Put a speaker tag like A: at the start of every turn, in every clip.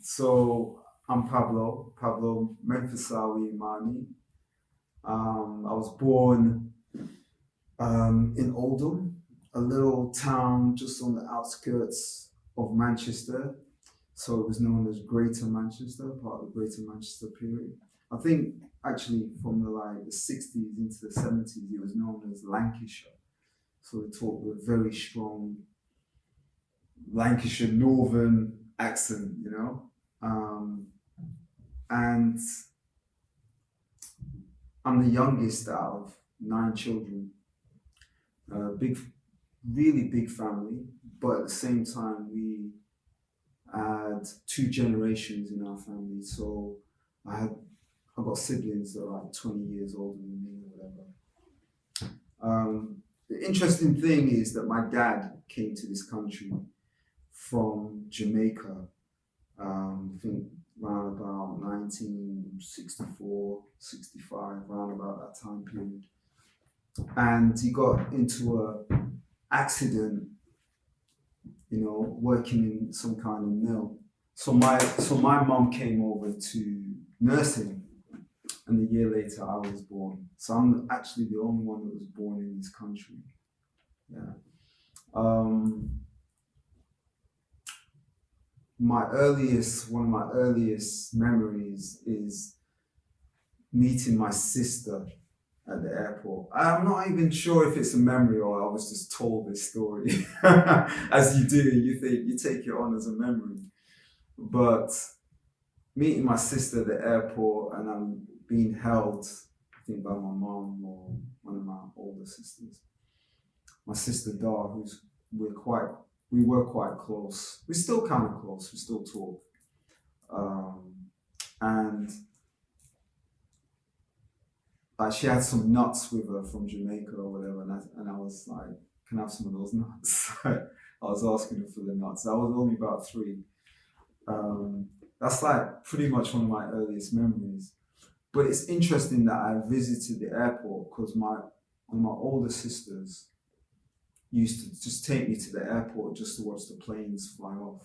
A: So I'm Pablo Imani. I was born in Oldham, a little town just on the outskirts of Manchester. So it was known as Greater Manchester, part of the Greater Manchester period. I think actually from the 60s into the 70s, it was known as Lancashire. So we talked with a very strong Lancashire northern accent. Um, and I'm the youngest out of 9 children. Big, really big family, but at the same time, we had 2 generations in our family. So I had, I got siblings that are like 20 years older than me or whatever. The interesting thing is that my dad came to this country from Jamaica. I think around about 1964, 65, around about that time period. And he got into a accident, working in some kind of mill. So my mom came over to nursing, and a year later I was born. So I'm actually the only one that was born in this country. Yeah. Um, one of my earliest memories is meeting my sister at the airport. I'm not even sure if it's a memory or I was just told this story. As you do, you take it on as a memory. But meeting my sister at the airport and I'm being held, I think by my mom or one of my older sisters. My sister Dar, we were quite close. We're still kind of close. We still talk. And she had some nuts with her from Jamaica or whatever, and I was like, "Can I have some of those nuts?" I was asking her for the nuts. I was only about 3. That's like pretty much one of my earliest memories. But it's interesting that I visited the airport because one of my older sisters used to just take me to the airport just to watch the planes fly off.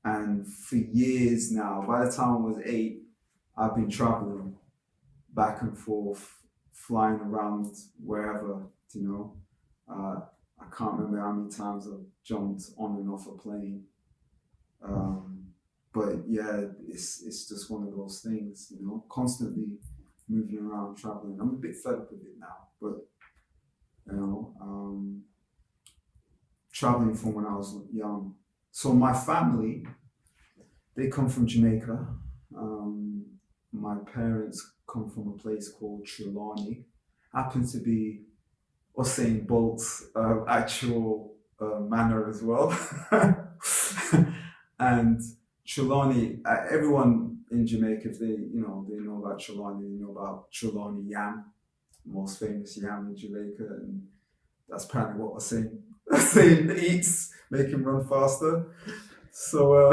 A: And for years now, by the time I was 8, I've been traveling back and forth, flying around wherever, I can't remember how many times I've jumped on and off a plane. But yeah, it's just one of those things, constantly moving around, traveling. I'm a bit fed up with it now, but traveling from when I was young. So my family, they come from Jamaica. My parents come from a place called Trelawney. Happens to be Usain Bolt's actual manor as well. And Trelawney, everyone in Jamaica, if they know about Trelawney, they know about Trelawney yam, the most famous yam in Jamaica, and that's apparently what Usain eats, make him run faster. So,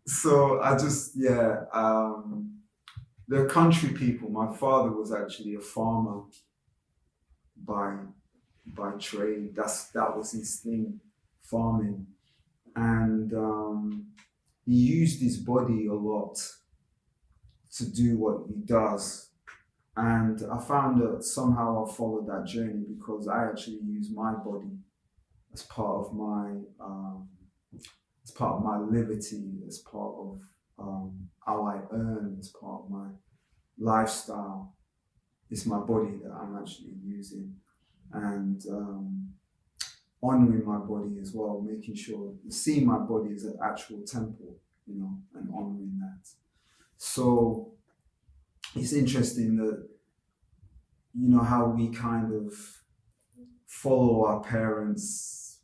A: so I just they're country people. My father was actually a farmer by trade. That was his thing, farming, and he used his body a lot to do what he does. And I found that somehow I followed that journey because I actually use my body as part of my liberty, as part of how I earn, as part of my lifestyle. It's my body that I'm actually using, and honoring my body as well, making sure seeing my body as an actual temple, and honoring that. So it's interesting that how we kind of follow our parents'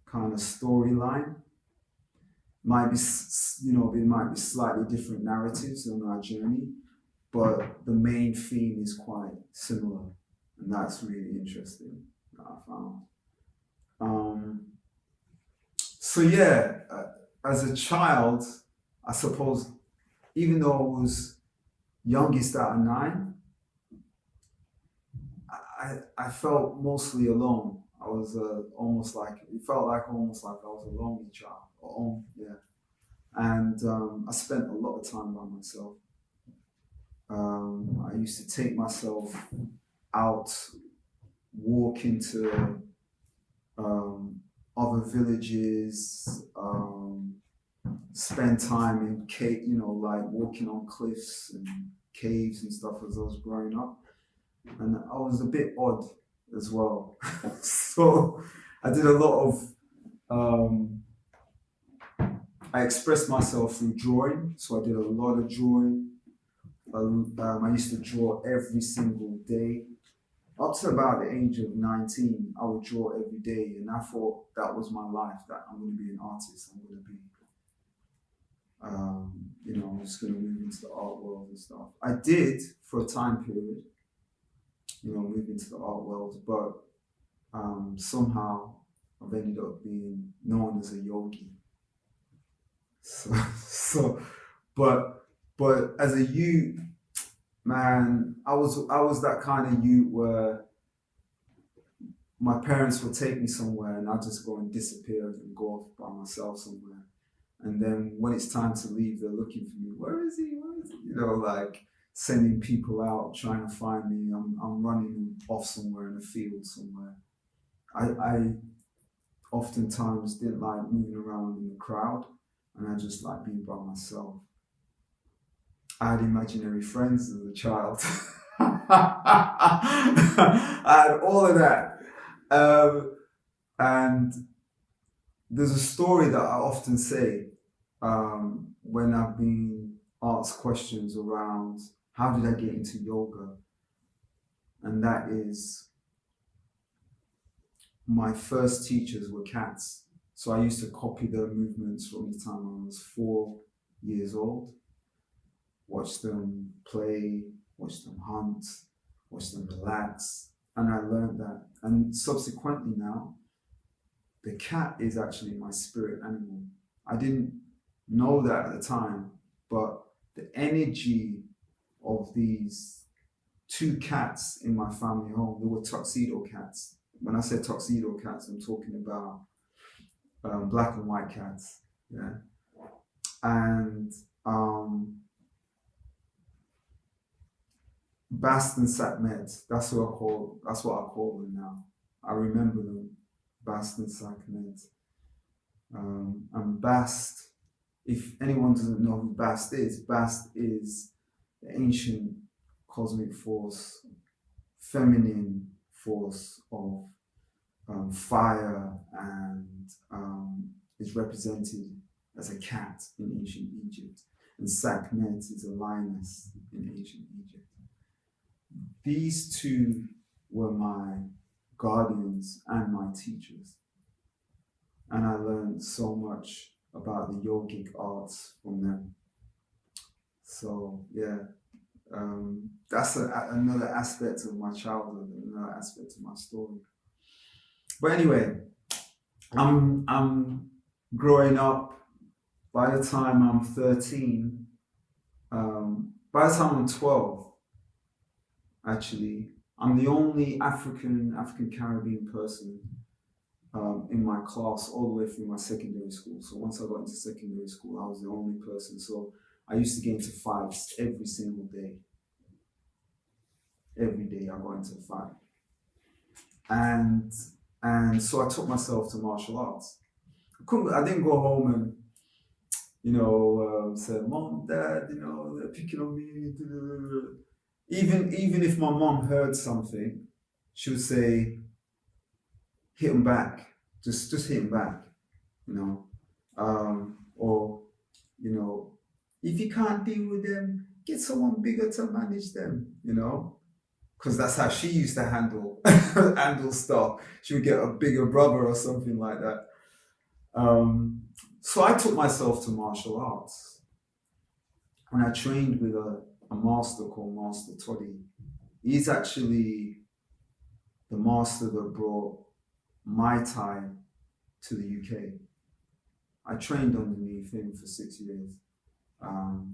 A: kind of storyline. Might be there might be slightly different narratives on our journey, but the main theme is quite similar, and that's really interesting that I found. So yeah, as a child, I suppose, even though I was youngest out of 9, I felt mostly alone. I was almost like I was a lonely child. Yeah. And I spent a lot of time by myself. I used to take myself out, walk into other villages, spend time in cave, like walking on cliffs and caves and stuff as I was growing up. And I was a bit odd as well. So I did a lot of, I expressed myself through drawing. So I did a lot of drawing. I used to draw every single day. Up to about the age of 19, I would draw every day. And I thought that was my life, that I'm going to be an artist. I'm going to be, I'm just going to move into the art world and stuff. I did for a time period, move into the art world, but somehow I've ended up being known as a yogi. But as a youth, man, I was that kind of youth where my parents would take me somewhere and I'd just go and disappear and go off by myself somewhere. And then when it's time to leave, they're looking for me. Where is he? Where is he? Like sending people out, trying to find me. I'm running off somewhere in a field somewhere. I oftentimes didn't like moving around in the crowd, and I just like being by myself. I had imaginary friends as a child. I had all of that. And there's a story that I often say when I've been asked questions around how did I get into yoga? And that is, my first teachers were cats. So I used to copy their movements from the time I was 4 years old. Watch them play, watch them hunt, watch them relax. And I learned that. And subsequently now, the cat is actually my spirit animal. I didn't know that at the time, but the energy of these 2 cats in my family home, they were tuxedo cats. When I say tuxedo cats, I'm talking about black and white cats, yeah. And Bast and Sakmet, that's what I call them now. I remember them, Bast and Sakmet. And Bast, if anyone doesn't know who Bast is the ancient cosmic force, feminine force of fire, and is represented as a cat in ancient Egypt. And Sakmet is a lioness in ancient Egypt. These 2 were my guardians and my teachers. And I learned so much about the yogic arts from them. So yeah, that's another aspect of my childhood, another aspect of my story. But anyway, I'm growing up. By the time I'm 13, by the time I'm 12, actually, I'm the only African Caribbean person in my class all the way through my secondary school. So once I got into secondary school, I was the only person. So I used to get into fights every single day. Every day I got into a fight. And so I took myself to martial arts. I didn't go home and, say, Mom, Dad, they're picking on me. Even if my mom heard something, she would say, hit him back. Just hit him back, or, if you can't deal with them, get someone bigger to manage them, because that's how she used to handle stuff. She would get a bigger brother or something like that. So I took myself to martial arts, and I trained with a master called Master Toddy. He's actually the master that brought Muay Thai to the UK. I trained underneath him for 6 years.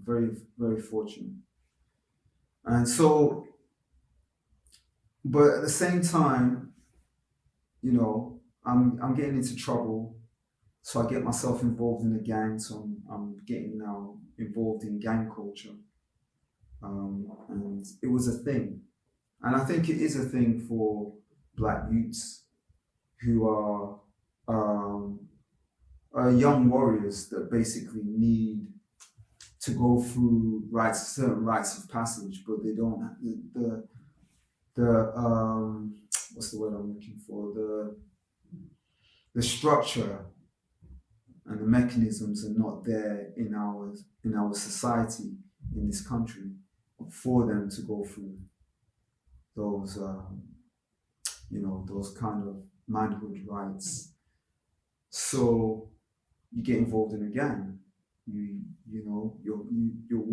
A: Very, very fortunate. And so, but at the same time, I'm getting into trouble. So I get myself involved in a gang. So I'm getting now involved in gang culture, and it was a thing, and I think it is a thing for Black youths who are young warriors that basically need to go through certain rites of passage, but they don't have the what's the word I'm looking for? The structure and the mechanisms are not there in our society in this country for them to go through those those kind of manhood rights. So you get involved in a gang. You're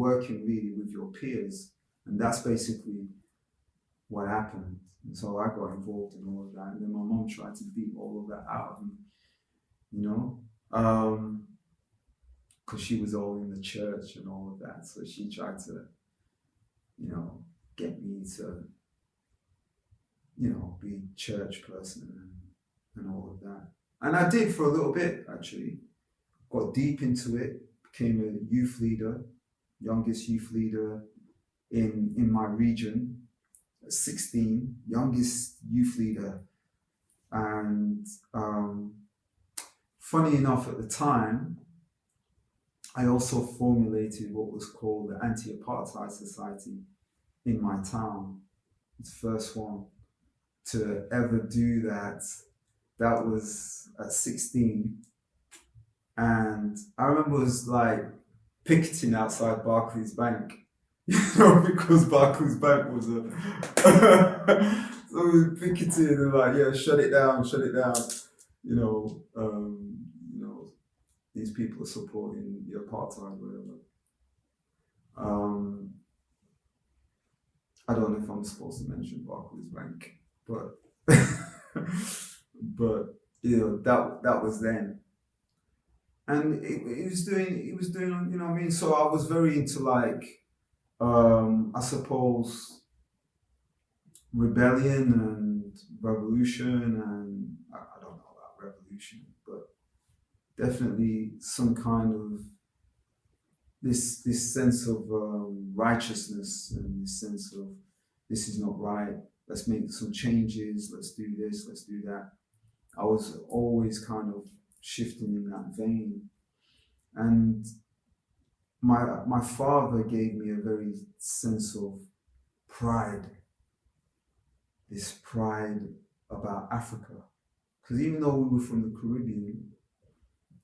A: working really with your peers, and that's basically what happened. And so I got involved in all of that, and then my mom tried to beat all of that out of me, because she was all in the church and all of that. So she tried to, get me to, be a church person and all of that. And I did for a little bit, actually. Got deep into it, became a youth leader, youngest youth leader in my region, at 16, youngest youth leader. And funny enough, at the time, I also formulated what was called the Anti-Apartheid Society in my town. It's the first one to ever do that. That was at 16. And I remember it was like picketing outside Barclays Bank, because Barclays Bank was so we were picketing and like, yeah, shut it down. These people are supporting the apartheid, whatever. I don't know if I'm supposed to mention Barclays Bank, but that was then. And it was doing, what I mean? So I was very into like, I suppose, rebellion and revolution, and I don't know about revolution, but definitely some kind of this sense of righteousness, and this sense of this is not right, let's make some changes, let's do this, let's do that. I was always kind of shifting in that vein. And my father gave me a very sense of pride, this pride about Africa. Because even though we were from the Caribbean,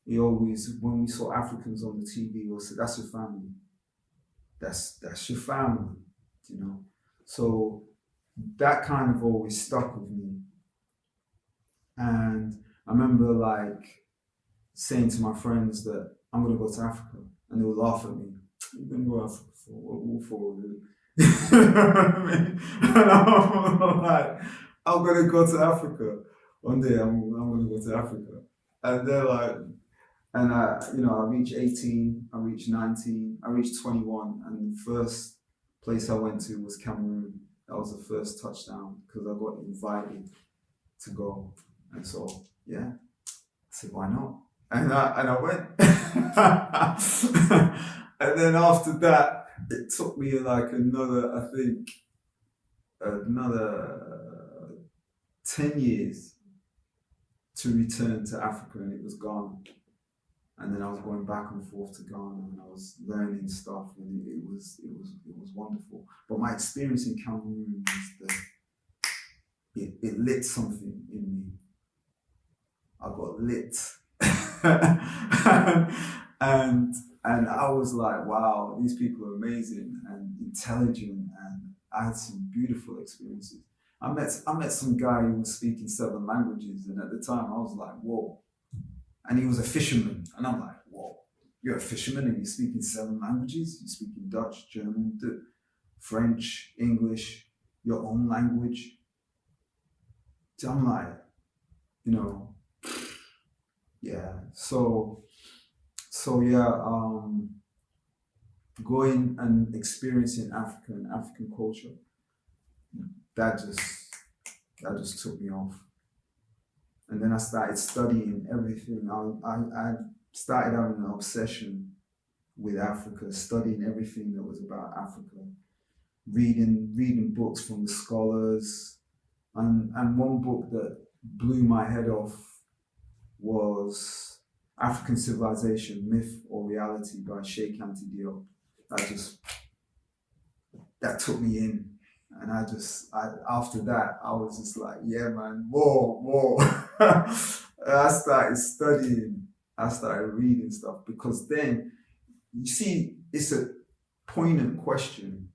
A: he always, when we saw Africans on the TV, he would say, that's your family. That's your family, So that kind of always stuck with me. And I remember like saying to my friends that I'm going to go to Africa, and they would laugh at me. You're going to go to Africa for what for? You know what I mean? And I'm like, I'm going to go to Africa. One day I'm going to go to Africa. And they're like, and I reached 18, I reached 19, I reached 21, and the first place I went to was Cameroon. That was the first touchdown, because I got invited to go. And so, yeah, I said, why not? And I went. And then after that, it took me like another 10 years to return to Africa, and it was Ghana. And then I was going back and forth to Ghana, and I was learning stuff, and it was wonderful. But my experience in Cameroon was it lit something in me. I got lit. and I was like, wow, these people are amazing and intelligent, and I had some beautiful experiences. I met some guy who was speaking 7 languages, and at the time I was like, whoa. And he was a fisherman, and I'm like, whoa, you're a fisherman and you're speaking 7 languages? You're speaking Dutch, German, French, English, your own language. So I'm like, yeah. So yeah, going and experiencing African culture, that just took me off. And then I started studying everything. I started having an obsession with Africa, studying everything that was about Africa, reading books from the scholars. And one book that blew my head off was African Civilization, Myth or Reality by Sheikh Anta Diop. That took me in. And after that, I was just like, yeah, man, more. I started studying, I started reading stuff, because then, you see, it's a poignant question.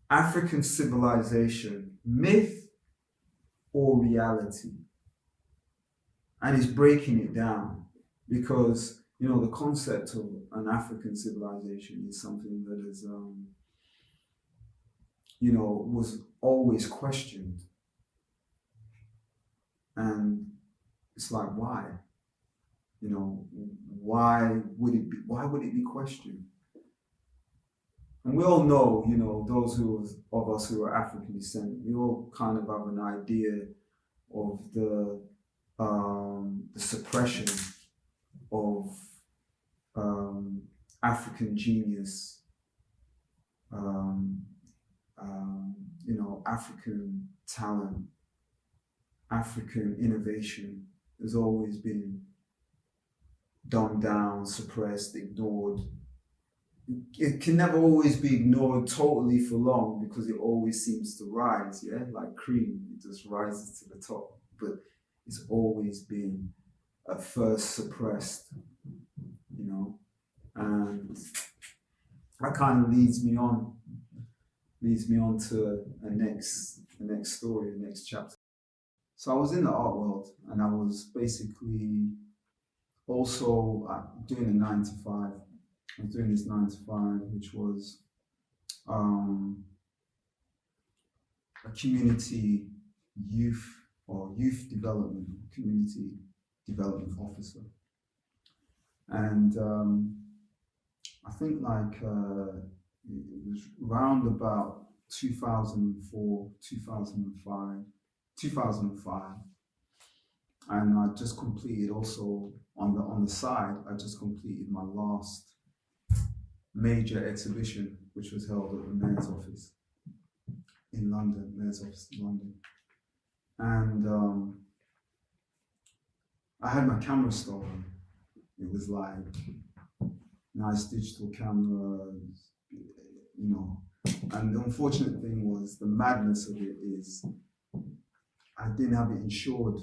A: African civilization, myth or reality? And it's breaking it down, because, the concept of an African civilization is something that is, was always questioned. And it's like, why? Why would it be questioned? And we all know, those of us who are African descent, we all kind of have an idea of the suppression of African genius, African talent, African innovation has always been dumbed down, suppressed, ignored. It can never always be ignored totally for long, because it always seems to rise, like cream, it just rises to the top. But it's always been at first suppressed, and that kind of leads me on to a next story, the next chapter. So I was in the art world, and I was basically also doing a 9 to 5. I was doing this 9 to 5, which was a community youth community development officer. And I think it was round about 2004, 2005. And I just completed also on the side, I just completed my last major exhibition, which was held at the Mayor's office in London, And I had my camera stolen. It was like nice digital cameras, And the unfortunate thing was, the madness of it is, I didn't have it insured.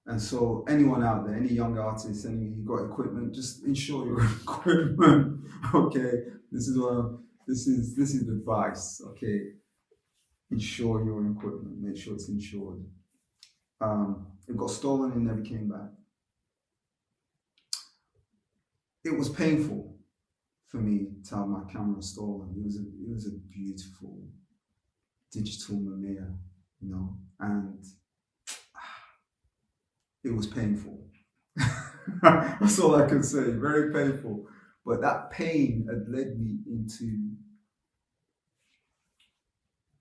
A: And so anyone out there, any young artist, you got equipment, just insure your equipment. Okay, this is advice. Okay, insure your equipment. Make sure it's insured. It got stolen and never came back. It was painful for me to have my camera stolen. It was a beautiful digital Mamiya, and it was painful. That's all I can say, very painful. But that pain had led me into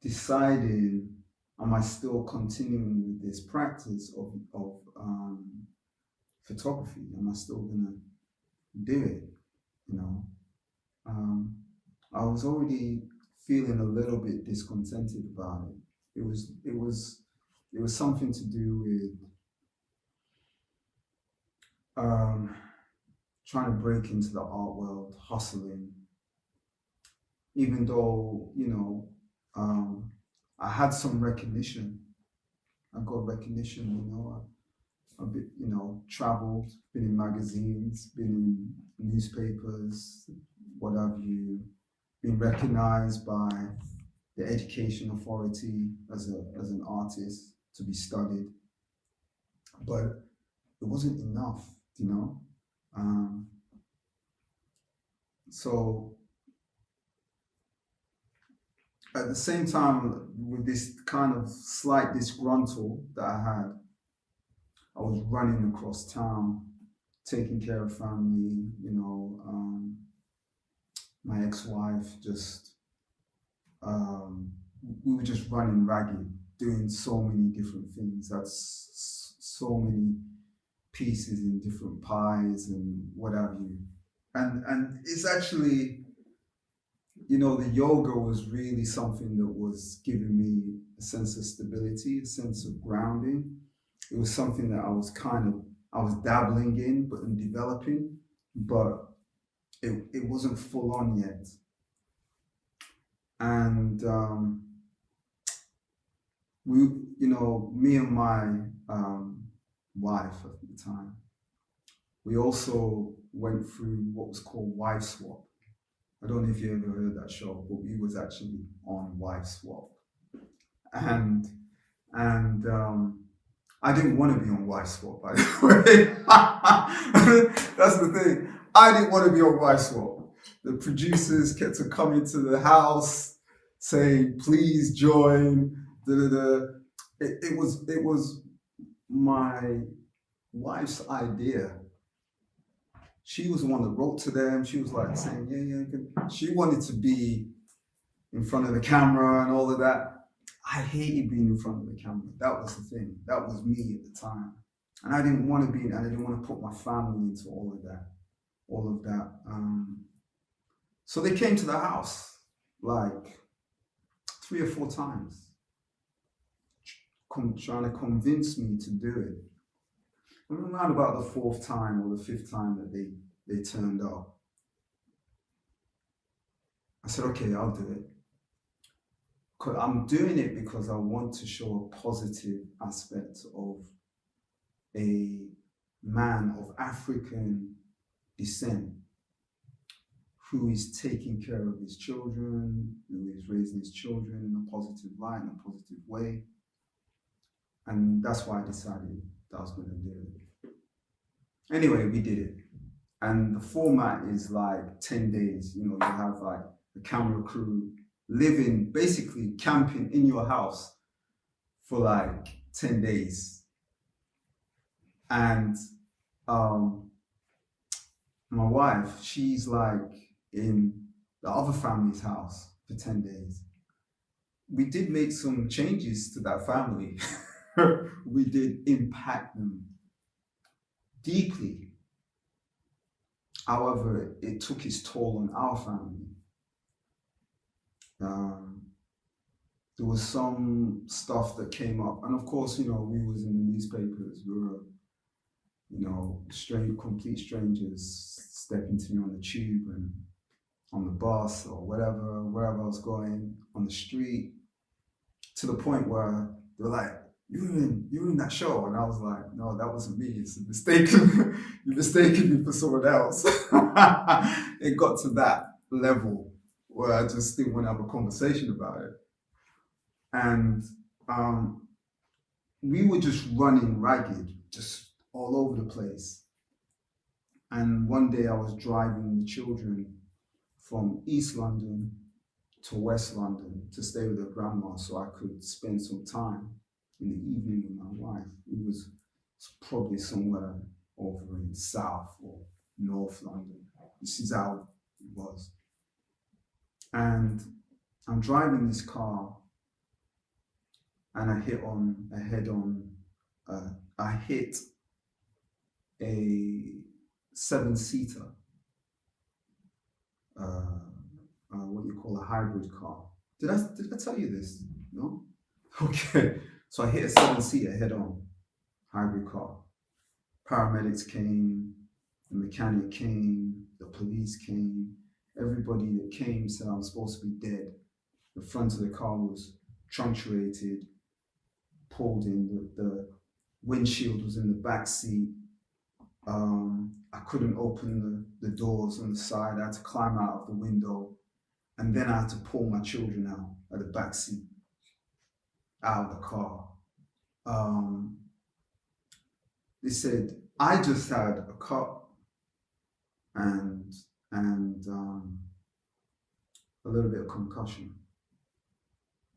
A: deciding, am I still continuing with this practice of photography? Am I still gonna do it? I was already feeling a little bit discontented about it. It was something to do with trying to break into the art world, hustling. Even though, I had some recognition. I got recognition, a bit, traveled, been in magazines, been in newspapers, what have you, been recognized by the education authority as an artist to be studied. But it wasn't enough, So at the same time, with this kind of slight disgruntle that I had, I was running across town, taking care of family, my ex-wife just, we were just running ragged, doing so many different things. That's so many pieces in different pies and what have you. And it's actually, you know, the yoga was really something that was giving me a sense of stability, a sense of grounding. It was something that I was dabbling in, but in developing, but it wasn't full on yet. And me and my wife at the time, we also went through what was called Wife Swap. I don't know if you ever heard that show, but we was actually on Wife Swap. And I didn't want to be on Wife Swap, by the way. That's the thing. I didn't want to be on Wife Swap. The producers kept to coming to the house saying, please join. It was my wife's idea. She was the one that wrote to them. She was like saying, yeah. She wanted to be in front of the camera and all of that. I hated being in front of the camera. That was the thing. That was me at the time. And I didn't want to be, and I didn't want to put my family into all of that. So they came to the house like 3 or 4 times, trying to convince me to do it. And around about the 4th time or the 5th time that they turned up, I said, okay, I'll do it. I'm doing it because I want to show a positive aspect of a man of African descent who is taking care of his children, who is raising his children in a positive light, in a positive way. And that's why I decided that I was going to do it. Anyway, we did it. And the format is like 10 days. You have like the camera crew living, basically camping in your house for like 10 days. And my wife, she's like in the other family's house for 10 days. We did make some changes to that family. We did impact them deeply. However, it took its toll on our family. There was some stuff that came up, and of course, we was in the newspapers. We were, complete strangers stepping to me on the tube and on the bus or wherever I was going, on the street, to the point where they were like, "You're in that show," and I was like, "No, that wasn't me. It's a mistake. You mistaken me for someone else." It got to that level where I just didn't want to have a conversation about it. And we were just running ragged, just all over the place. And one day I was driving the children from East London to West London to stay with their grandma so I could spend some time in the evening with my wife. It was probably somewhere over in South or North London. This is how it was. And I'm driving this car and I hit a 7-seater, what you call a hybrid car. Did I tell you this? No? Okay. So I hit a 7-seater head-on hybrid car. Paramedics came, the mechanic came, the police came. Everybody that came said I was supposed to be dead. The front of the car was truncated, pulled in. The windshield was in the back seat. I couldn't open the doors on the side. I had to climb out of the window, and then I had to pull my children out of the back seat, out of the car. They said I just had a cut and a little bit of concussion,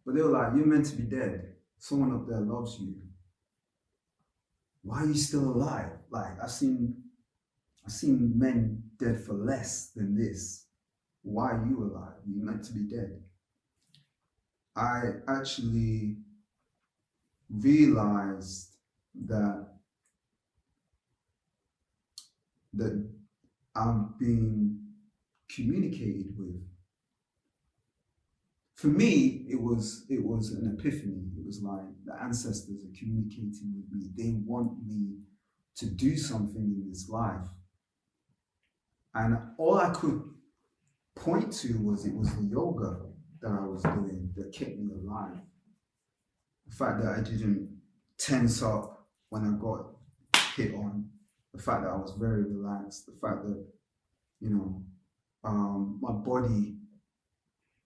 A: but they were like, "You're meant to be dead. Someone up there loves you. Why are you still alive? Like I've seen men dead for less than this. Why are you alive? You're meant to be dead." I actually realized that I'm being communicated with. For me, it was an epiphany. It was like the ancestors are communicating with me. They want me to do something in this life. And all I could point to was it was the yoga that I was doing that kept me alive. The fact that I didn't tense up when I got hit on, the fact that I was very relaxed, the fact that, my body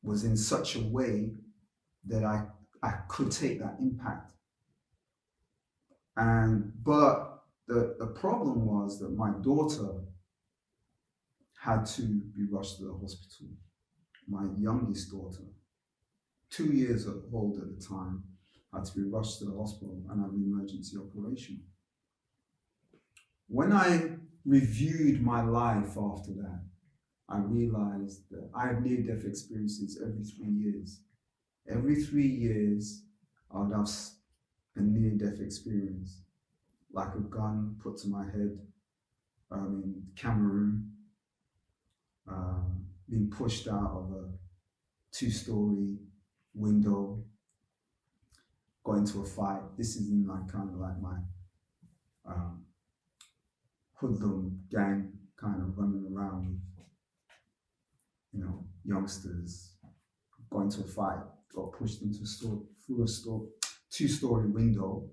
A: was in such a way that I could take that impact. But the problem was that my daughter had to be rushed to the hospital. My youngest daughter, 2 years old at the time, had to be rushed to the hospital and had an emergency operation. When I reviewed my life after that, I realized that I have near-death experiences every 3 years. Every 3 years, I would have a near-death experience, like a gun put to my head in Cameroon, being pushed out of a 2-story window, got into a fight. This is in my hoodlum gang, kind of running around with, youngsters. Got into a fight, got pushed into through a 2-story window,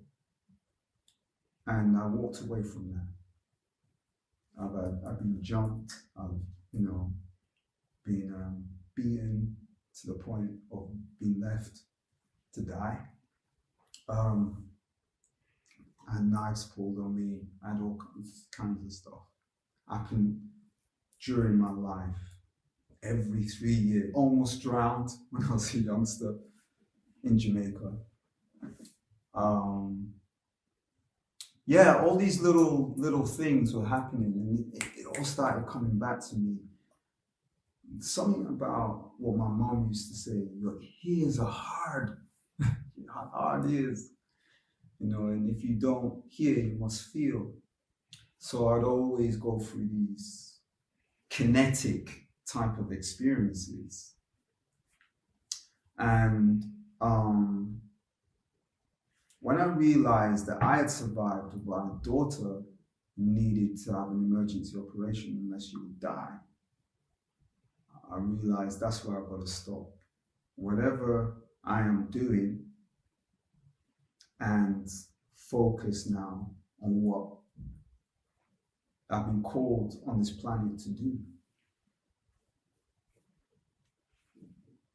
A: and I walked away from that. I've been jumped, I've been beaten to the point of being left to die. And knives pulled on me, and all kinds of stuff happened during my life. Every 3 years, almost drowned when I was a youngster in Jamaica. All these little things were happening, and it all started coming back to me. Something about what my mom used to say, your ears are hard, hard ears, and if you don't hear, you must feel. So I'd always go through these kinetic type of experiences. And when I realized that I had survived, but my daughter needed to have an emergency operation unless she would die, I realized that's where I've got to stop. Whatever I am doing, and focus now on what I've been called on this planet to do.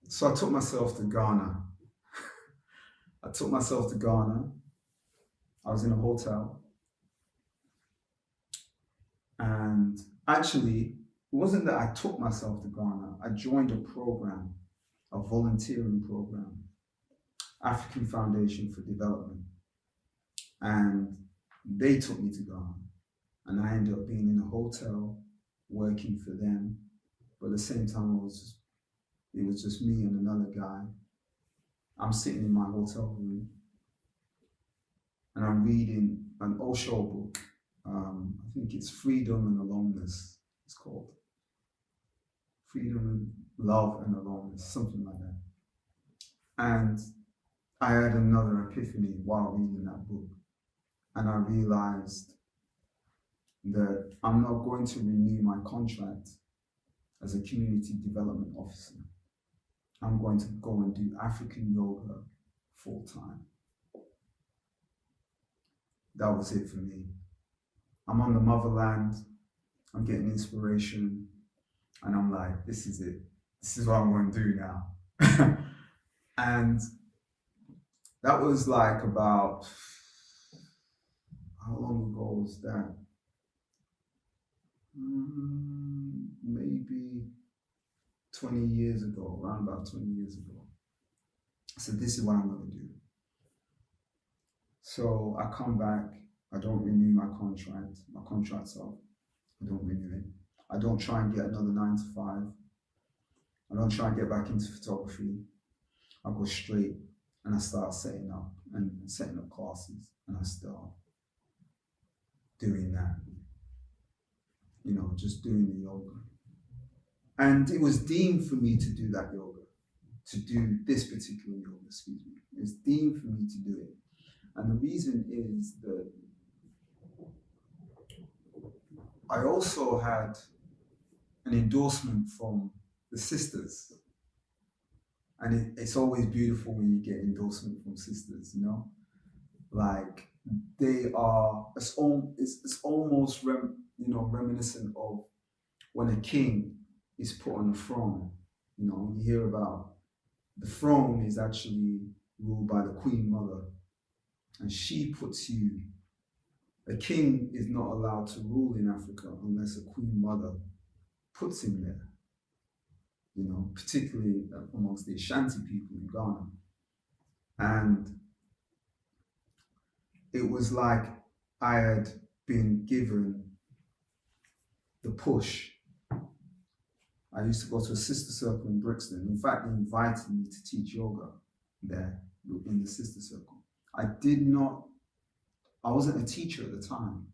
A: So I took myself to Ghana. I was in a hotel. And actually, it wasn't that I took myself to Ghana. I joined a program, a volunteering program, African Foundation for Development. And they took me to Ghana. And I ended up being in a hotel, working for them. But at the same time, it was just me and another guy. I'm sitting in my hotel room and I'm reading an Osho book. I think it's Freedom and Aloneness, it's called. Freedom and Love and Aloneness, something like that. And I had another epiphany while reading that book. And I realized that I'm not going to renew my contract as a community development officer. I'm going to go and do Afrikan Yoga full time. That was it for me. I'm on the motherland, I'm getting inspiration, and I'm like, this is it. This is what I'm going to do now. And that was like about, how long ago was that? Maybe 20 years ago, around about 20 years ago. I said, this is what I'm going to do. So I come back, I don't renew my contract's up, I don't renew it. I don't try and get another 9 to 5. I don't try and get back into photography. I go straight And I start setting up classes, and I start doing that, just doing the yoga. And it was deemed for me to do that yoga, to do this particular yoga, excuse me. It's deemed for me to do it. And the reason is that I also had an endorsement from the sisters. And it's always beautiful when you get endorsement from sisters, Like, they are, it's almost reminiscent of when a king is put on a throne. You hear about the throne is actually ruled by the Queen Mother, and she puts you. A king is not allowed to rule in Africa unless a Queen Mother puts him there. Particularly amongst the Ashanti people in Ghana. And it was like I had been given the push. I used to go to a sister circle in Brixton. In fact, they invited me to teach yoga there in the sister circle. I wasn't a teacher at the time,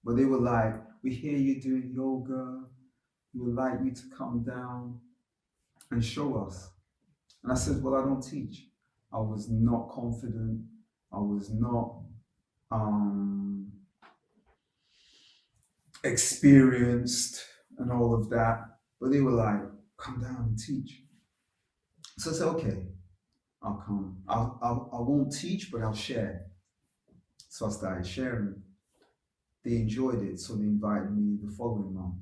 A: but they were like, we hear you doing yoga. We would like you to come down and show us. And I said, well, I don't teach. I was not confident. I was not experienced and all of that. But they were like, come down and teach. So I said, okay, I'll come. I won't teach, but I'll share. So I started sharing. They enjoyed it, so they invited me the following month.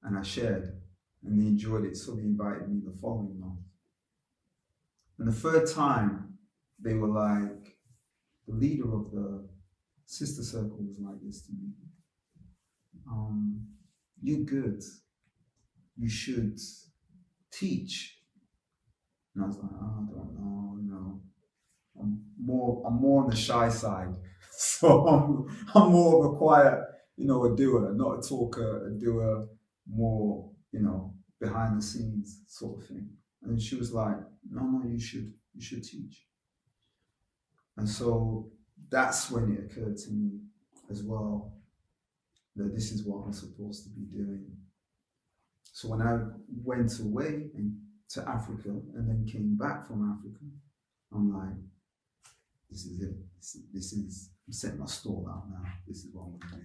A: And I shared. And they enjoyed it, so they invited me the following month. And the third time, they were like, the leader of the sister circle was like this to me. You're good. You should teach. And I was like, oh, I don't know, I'm more on the shy side. So I'm more of a quiet, a doer, not a talker, a doer, more, behind the scenes sort of thing. And she was like, no, you should teach. And so that's when it occurred to me as well that this is what I'm supposed to be doing. So when I went away to Africa and then came back from Africa, I'm like, this is it. I'm setting my stall out now. This is what I'm going to do.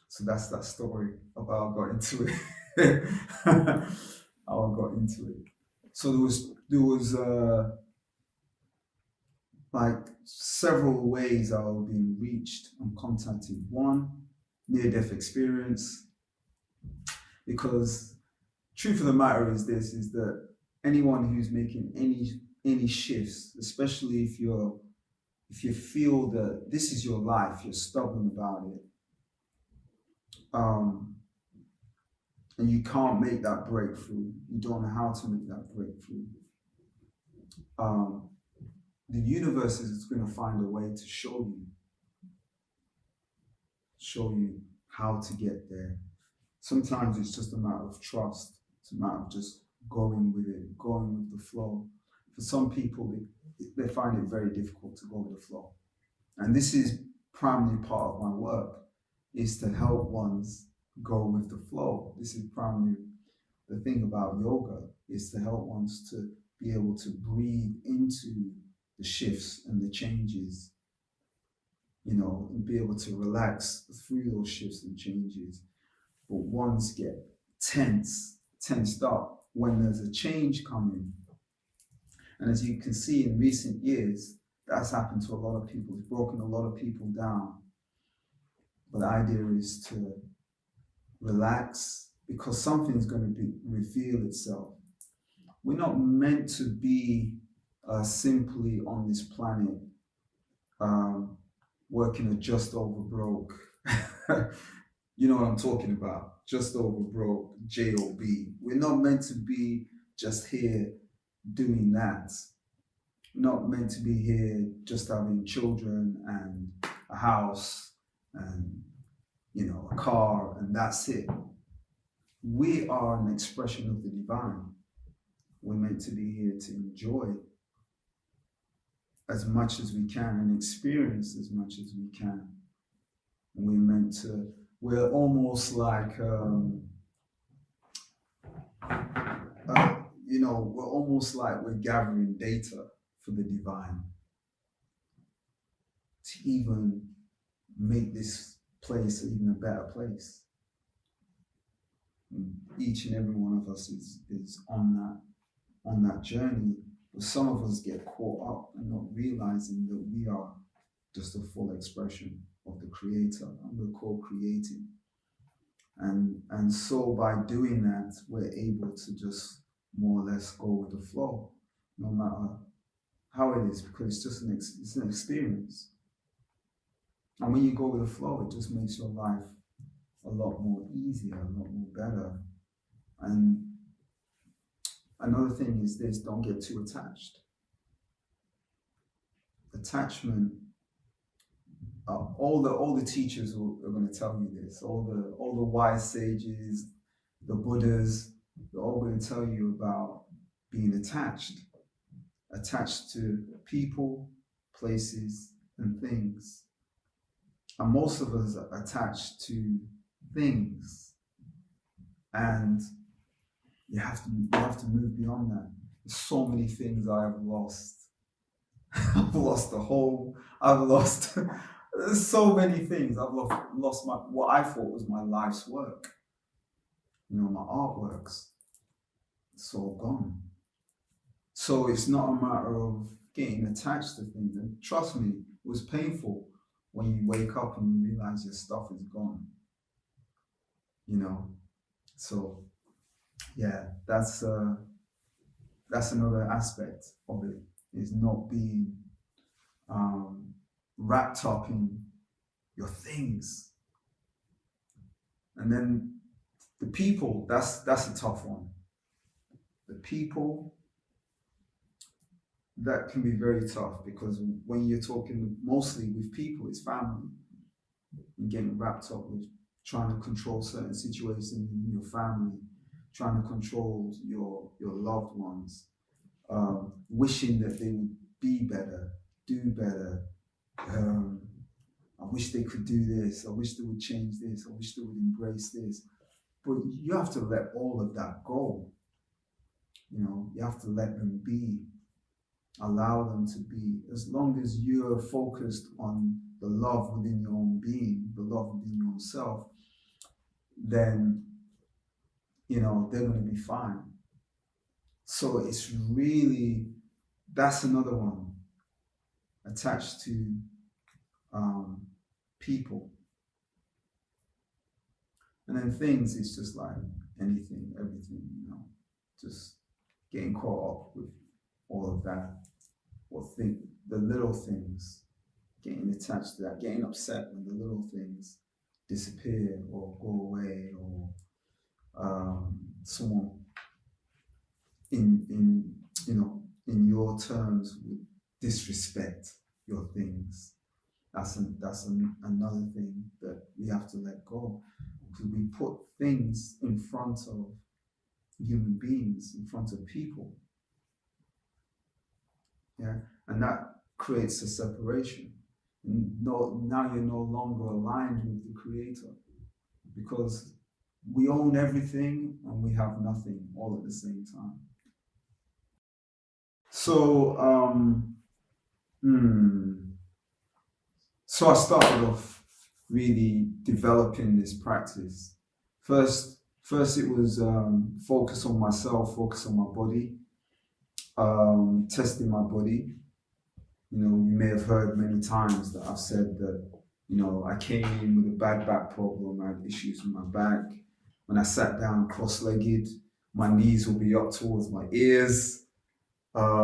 A: So that's that story of how I got into it. How I got into it. So there was like several ways I was being reached and contacted. One, near-death experience. Because truth of the matter is that anyone who's making any shifts, especially if you feel that this is your life, you're stubborn about it, and you can't make that breakthrough, you don't know how to make that breakthrough, the universe is going to find a way to show you how to get there. Sometimes it's just a matter of trust. It's a matter of just going with it, going with the flow. For some people, they find it very difficult to go with the flow. And this is primarily part of my work, is to help ones go with the flow. This is primarily the thing about yoga, is to help ones to be able to breathe into the shifts and the changes, and be able to relax through those shifts and changes. But ones get tensed up when there's a change coming. And as you can see in recent years, that's happened to a lot of people. It's broken a lot of people down. But the idea is to relax, because something's going to reveal itself. We're not meant to be simply on this planet working at just over broke. You know what I'm talking about? Just over broke, JOB. We're not meant to be just here doing that. We're not meant to be here just having children and a house and, a car, and that's it. We are an expression of the divine. We're meant to be here to enjoy as much as we can and experience as much as we can. And we're almost like, we're almost like we're gathering data for the divine to even make this place even a better place. And each and every one of us is on that journey, but some of us get caught up and not realizing that we are just a full expression of the Creator, and we're co-creating. And so by doing that, we're able to just more or less go with the flow, no matter how it is, because it's just it's an experience. And when you go with the flow, it just makes your life a lot more easier, a lot more better. And another thing is this: don't get too attached. Attachment. All the teachers are going to tell you this. All the wise sages, the Buddhas, they're all going to tell you about being attached to people, places, and things. And most of us are attached to things, and you have to move beyond that. There's so many things I have lost. I've lost a home. I've lost so many things. I've lost what I thought was my life's work. My artworks. It's all gone. So it's not a matter of getting attached to things. And trust me, it was painful when you wake up and you realize your stuff is gone. So yeah, that's another aspect of it, is not being wrapped up in your things. And then the people, that's a tough one. The people, that can be very tough, because when you're talking mostly with people, it's family. You're getting wrapped up with trying to control certain situations in your family, trying to control your loved ones, wishing that they would be better, do better. I wish they could do this. I wish they would change this. I wish they would embrace this. But you have to let all of that go. You have to let them be. Allow them to be. As long as you're focused on the love within your own being, the love within your own self, then, they're going to be fine. So it's really, that's another one, attached to people. And then things, it's just like anything, everything, just getting caught up with all of that, the little things, getting attached to that, getting upset when the little things disappear or go away, or someone in your terms would disrespect your things. That's another thing that we have to let go, because we put things in front of human beings, in front of people. Yeah, and that creates a separation. Now you're no longer aligned with the Creator, because we own everything and we have nothing all at the same time. So, so I started off really developing this practice. First it was focus on myself, focus on my body, testing my body. You may have heard many times that I've said that, I came in with a bad back problem. I had issues with my back. When I sat down cross-legged, my knees will be up towards my ears. I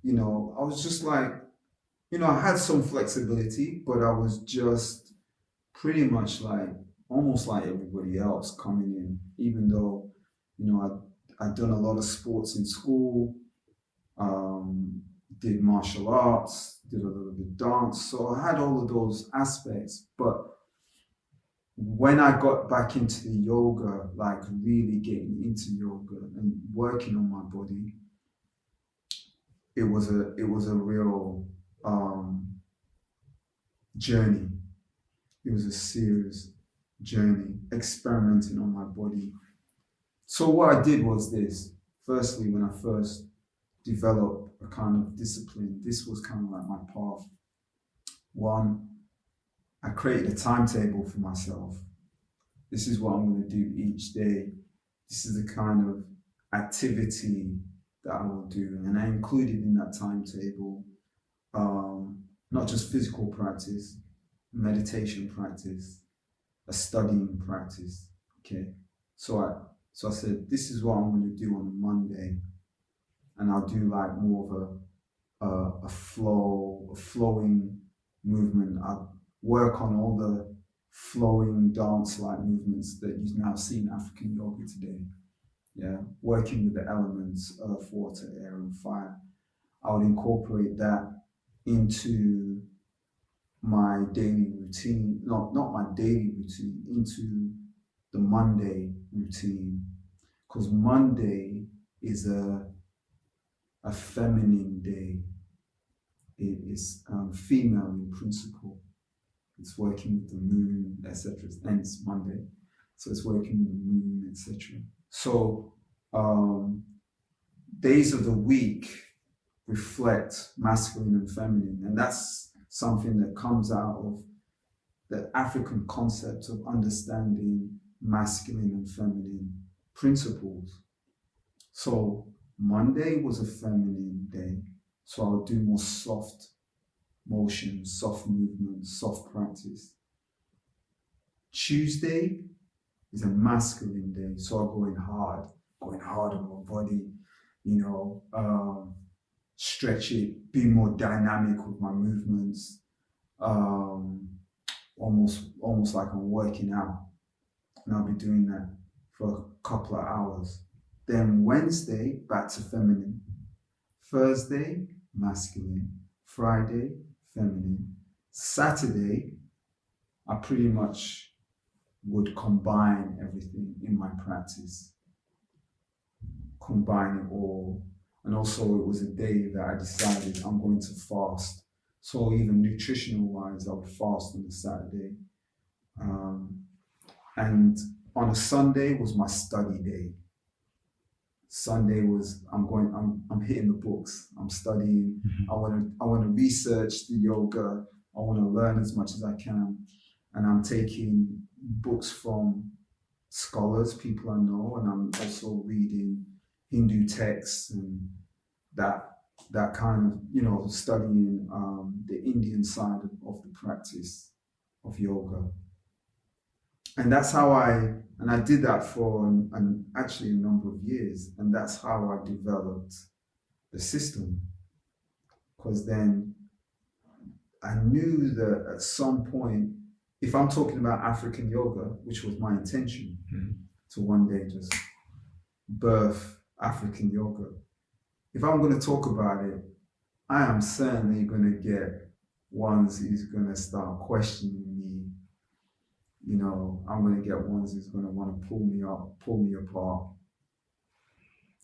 A: was just like, I had some flexibility, but I was just pretty much like, almost like everybody else coming in, even though, I'd done a lot of sports in school, did martial arts, did a little bit of dance. So I had all of those aspects. But when I got back into the yoga, like really getting into yoga and working on my body, it was a real journey. It was a serious journey, experimenting on my body. So what I did was this. Firstly, when I first developed a kind of discipline, this was kind of like my path. One, I created a timetable for myself. This is what I'm going to do each day. This is the kind of activity that I will do. And I included in that timetable not just physical practice, meditation practice, a studying practice. Okay. So I said, this is what I'm going to do on a Monday. And I'll do like more of a flowing movement. I'll work on all the flowing dance-like movements that you now see in African yoga today. Yeah, working with the elements, earth, water, air, and fire. I would incorporate that into my daily routine, not my daily routine, into the Monday routine. Because Monday is a feminine day. It is female in principle. It's working with the moon, etc. Hence Monday. So it's working with the moon, etc. So days of the week reflect masculine and feminine, and that's something that comes out of the African concept of understanding masculine and feminine principles. So Monday was a feminine day, so I'll do more soft motion, soft movement, soft practice. Tuesday is a masculine day, so I'm going hard on my body, stretch it, be more dynamic with my movements, almost like I'm working out, and I'll be doing that for a couple of hours. Then Wednesday, back to feminine. Thursday, masculine. Friday, feminine. Saturday, I pretty much would combine everything in my practice. Combine it all. And also it was a day that I decided I'm going to fast. So even nutritional wise, I would fast on a Saturday. And on a Sunday was my study day. Sunday was I'm hitting the books. I'm studying. I want to research the yoga. I want to learn as much as I can, and I'm taking books from scholars, people I know, and I'm also reading Hindu texts and that kind of studying the Indian side of the practice of yoga. And that's how I did that for actually a number of years, and that's how I developed the system. Because then I knew that at some point, if I'm talking about African yoga, which was my intention, to one day just birth African yoga, if I'm going to talk about it, I am certainly going to get ones who's going to start questioning me. I'm going to get ones who's going to want to pull me up, pull me apart,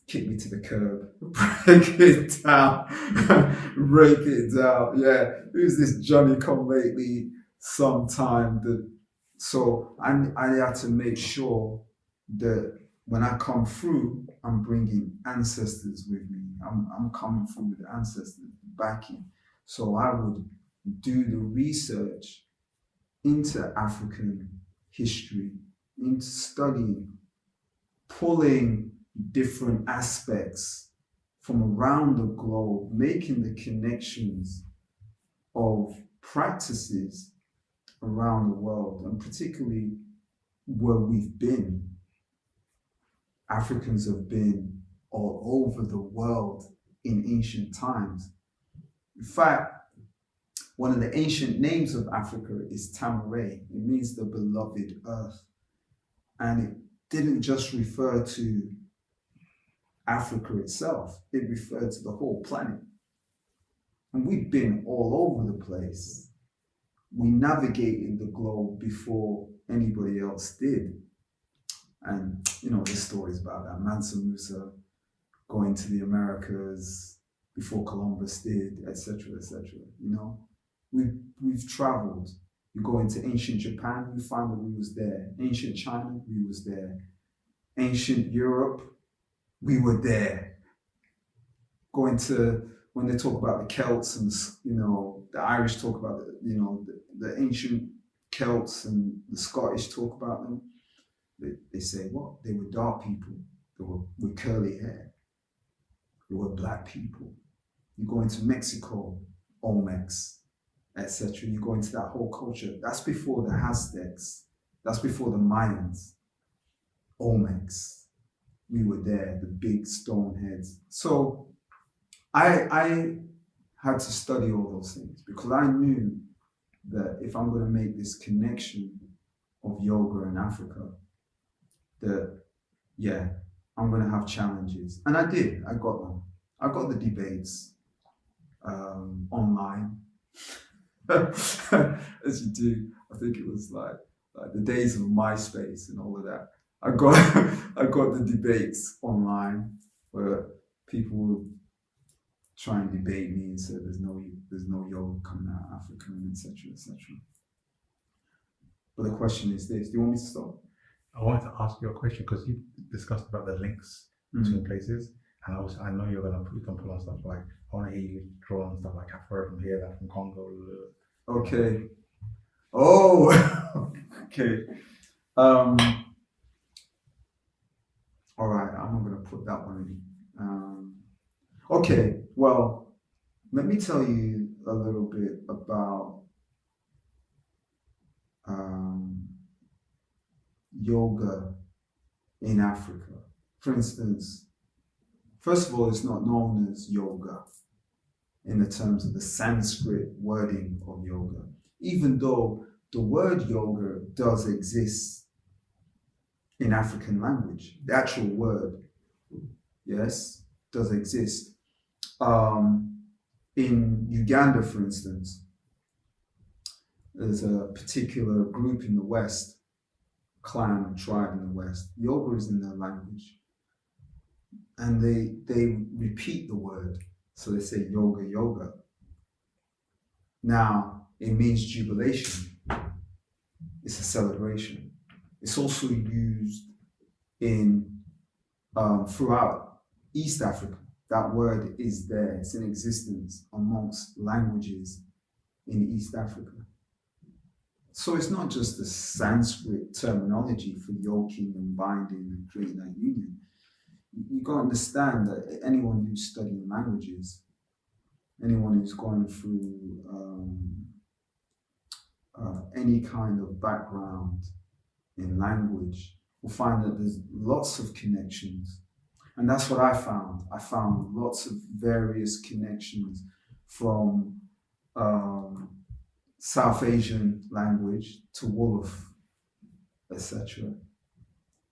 A: kick me to the curb, break it down, break it down. Yeah, who's this Johnny come lately sometime? So I had to make sure that when I come through, I'm bringing ancestors with me. I'm coming through with ancestors backing. So I would do the research into African history, into studying, pulling different aspects from around the globe, making the connections of practices around the world, and particularly where we've been. Africans have been all over the world in ancient times. In fact, one of the ancient names of Africa is Tama-re. It means the beloved earth. And it didn't just refer to Africa itself, it referred to the whole planet. And we've been all over the place. We navigated the globe before anybody else did. And the stories about that Mansa Musa going to the Americas, before Columbus did, etc., etc. You know, we've traveled. You go into ancient Japan, you find that we was there. Ancient China, we was there. Ancient Europe, we were there. Going to, when they talk about the Celts and, you know, the Irish talk about, you know, the ancient Celts, and the Scottish talk about them. They say, what? They were dark people. They were with curly hair. They were black people. You go into Mexico, Olmecs, etc. You go into that whole culture. That's before the Aztecs. That's before the Mayans. Olmecs. We were there, the big stone heads. So I had to study all those things because I knew that if I'm going to make this connection of yoga and Africa, that, yeah, I'm going to have challenges. And I did. I got them. I got the debates online, as you do. I think it was like the days of MySpace and all of that. I got the debates online where people would try and debate me and say there's no yoga coming out of Africa, and etc., etc. But the question is this: do you want me to stop?
B: I wanted to ask you a question because you discussed about the links between places, and I know you can pull on stuff like, I want to hear you draw on stuff like I've heard from here, that from Congo.
A: Okay. Oh, okay. All right, I'm not going to put that one in. Okay, well, let me tell you a little bit about yoga in Africa. For instance, first of all, it's not known as yoga in the terms of the Sanskrit wording of yoga, even though the word yoga does exist in African language. The actual word, yes, does exist. In Uganda, for instance, there's a particular group in the West, clan, tribe in the West. Yoga is in their language. And they repeat the word. So they say yoga, yoga. Now, it means jubilation. It's a celebration. It's also used in throughout East Africa. That word is there. It's in existence amongst languages in East Africa. So it's not just the Sanskrit terminology for yoking and binding and creating that union. You got to understand that anyone who's studying languages, anyone who's gone through any kind of background in language will find that there's lots of connections. And that's what I found. I found lots of various connections from South Asian language to Wolof, etc.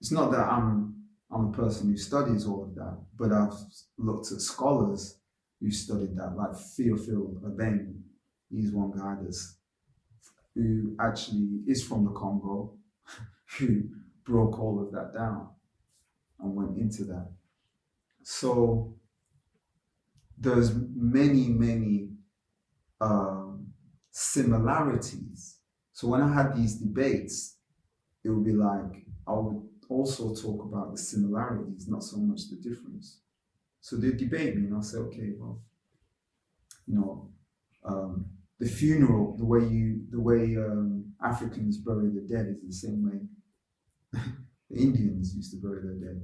A: It's not that I'm a person who studies all of that, but I've looked at scholars who studied that, like Theophile Abeng. He's one guy who actually is from the Congo, who broke all of that down and went into that. So there's many similarities. So when I had these debates, it would be like, I would also talk about the similarities, not so much the difference. So they debate me and I'll say, okay, well, you know, the funeral, the way Africans bury the dead is the same way the Indians used to bury their dead.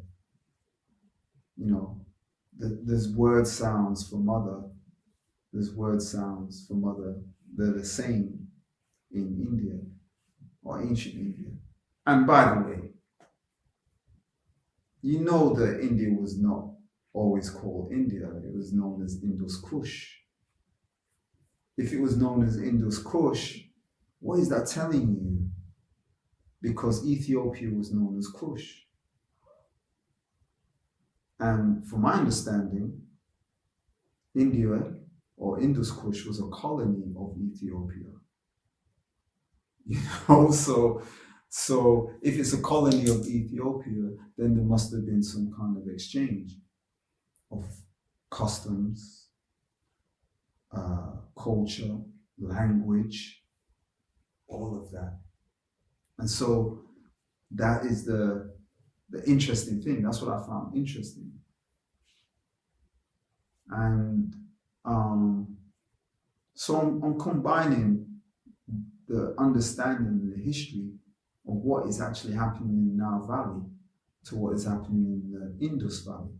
A: You know, there's word sounds for mother. There's word sounds for mother. They're the same in India or ancient India. And by the way, you know that India was not always called India. It was known as Indus Kush. If it was known as Indus Kush, what is that telling you? Because Ethiopia was known as Kush. And from my understanding, India or Indus Kush was a colony of Ethiopia. You know, so if it's a colony of Ethiopia, then there must have been some kind of exchange of customs, culture, language, all of that. And so that is the interesting thing. That's what I found interesting. And so I'm combining the understanding and the history of what is actually happening in the Nile Valley to what is happening in the Indus Valley.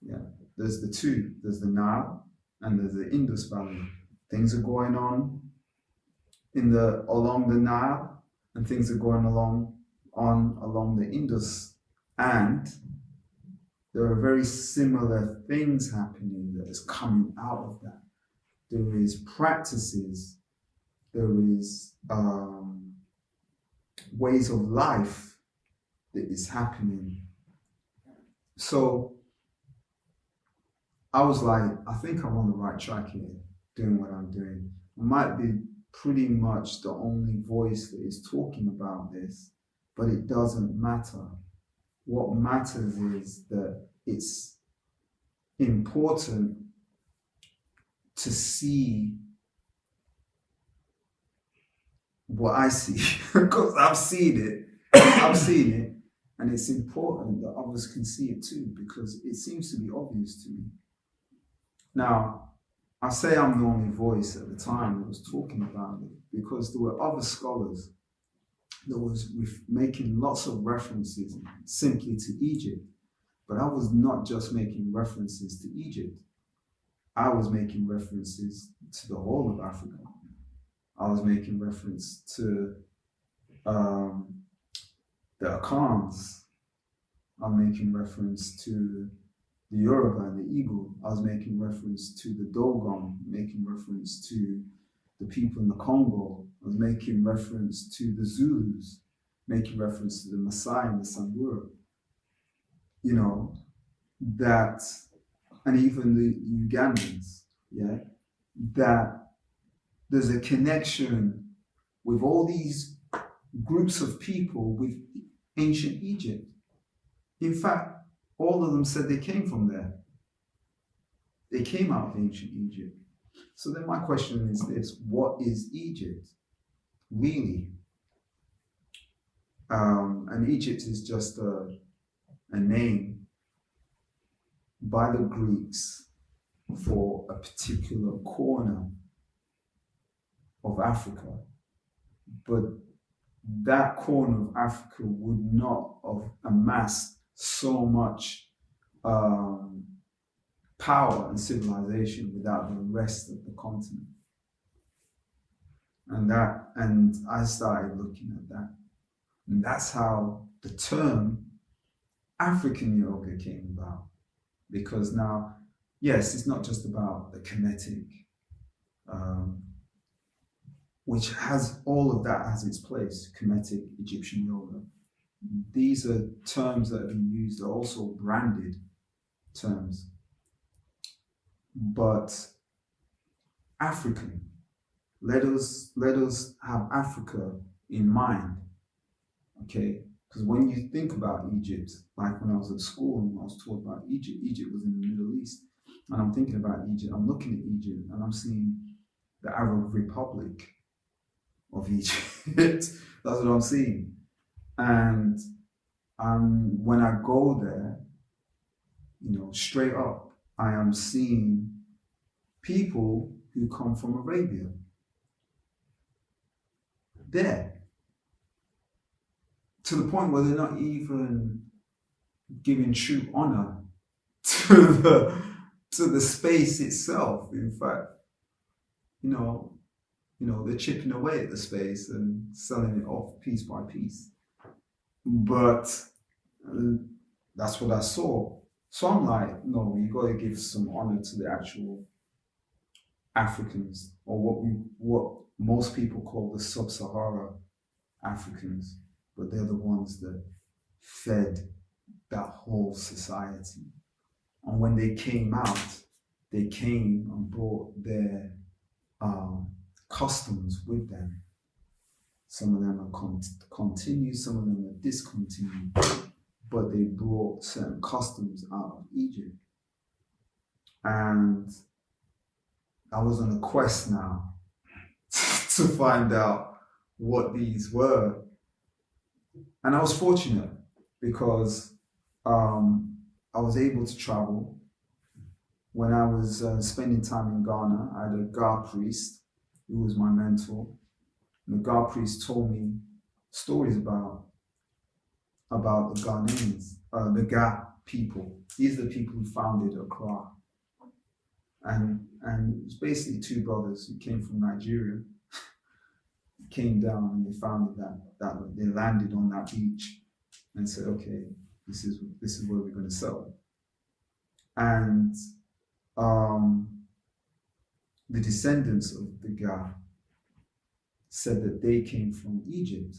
A: Yeah, there's the two. There's the Nile and there's the Indus Valley. Things are going on along the Nile, and things are going along the Indus, and there are very similar things happening that is coming out of that. There is practices, there is ways of life that is happening. So I was like, I think I'm on the right track here, doing what I'm doing. I might be pretty much the only voice that is talking about this, but it doesn't matter. What matters is that it's important to see what I see, because I've seen it, and it's important that others can see it too, because it seems to be obvious to me. Now, I say I'm the only voice at the time that was talking about it, because there were other scholars that was making lots of references simply to Egypt. But I was not just making references to Egypt. I was making references to the whole of Africa. I was making reference to the Akans. I'm making reference to the Yoruba and the Igbo. I was making reference to the Dogon, making reference to the people in the Congo. I was making reference to the Zulus, making reference to the Maasai and the Samburu. You know, that, and even the Ugandans, yeah, that there's a connection with all these groups of people with ancient Egypt. In fact, all of them said they came from there. They came out of ancient Egypt. So then my question is this: what is Egypt really? And Egypt is just a name by the Greeks for a particular corner of Africa. But that corner of Africa would not have amassed so much power and civilization without the rest of the continent. And I started looking at that. And that's how the term African Yoga came about. Because now, yes, it's not just about the kinetic, which has all of that as its place, kinetic Egyptian yoga. These are terms that have been used, are also branded terms. But African, let us have Africa in mind, okay? Because when you think about Egypt, like when I was at school and I was taught about Egypt, Egypt was in the Middle East. And I'm thinking about Egypt, I'm looking at Egypt and I'm seeing the Arab Republic of Egypt. That's what I'm seeing. And when I go there, you know, straight up, I am seeing people who come from Arabia there, to the point where they're not even giving true honor to the space itself. In fact, you know, they're chipping away at the space and selling it off piece by piece. But that's what I saw. So I'm like, no, you got to give some honor to the actual Africans, or what most people call the sub-Sahara Africans, but they're the ones that fed that whole society. And when they came out, they came and brought their customs with them. Some of them are continued, some of them are discontinued, but they brought certain customs out of Egypt. And I was on a quest now to find out what these were. And I was fortunate because I was able to travel. When I was spending time in Ghana, I had a Ga priest who was my mentor. And the Ga priest told me stories about the Ghanaians, the Ga people. These are the people who founded Accra. And it was basically two brothers who came from Nigeria, came down and they founded that they landed on that beach and said, okay, this is where we're going to settle. And the descendants of the Ga said that they came from Egypt,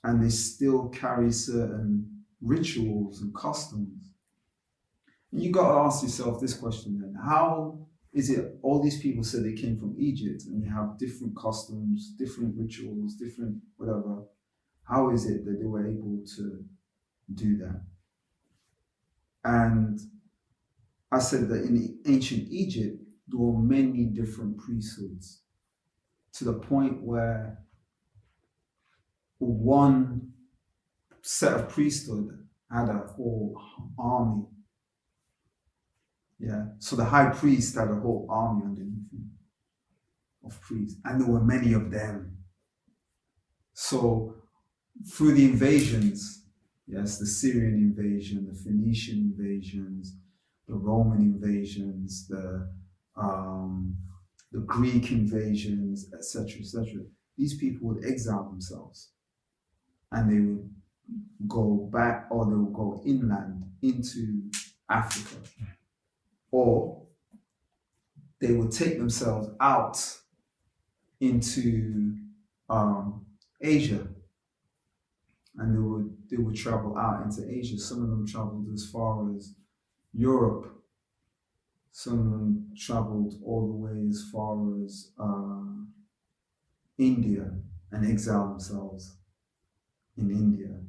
A: and they still carry certain rituals and customs. And you got to ask yourself this question then: how is it all these people said they came from Egypt and they have different customs, different rituals, different whatever? How is it that they were able to do that? And I said that in ancient Egypt, there were many different priesthoods, to the point where one set of priesthood had a whole army. Yeah, so the high priest had a whole army underneath him of priests, and there were many of them. So through the invasions, yes, the Syrian invasion, the Phoenician invasions, the Roman invasions, the Greek invasions, etc., etc., these people would exile themselves, and they would go back, or they would go inland into Africa, or they would take themselves out into Asia, and they would travel out into Asia. Some of them traveled as far as Europe. Some of them traveled all the way as far as India and exiled themselves in India.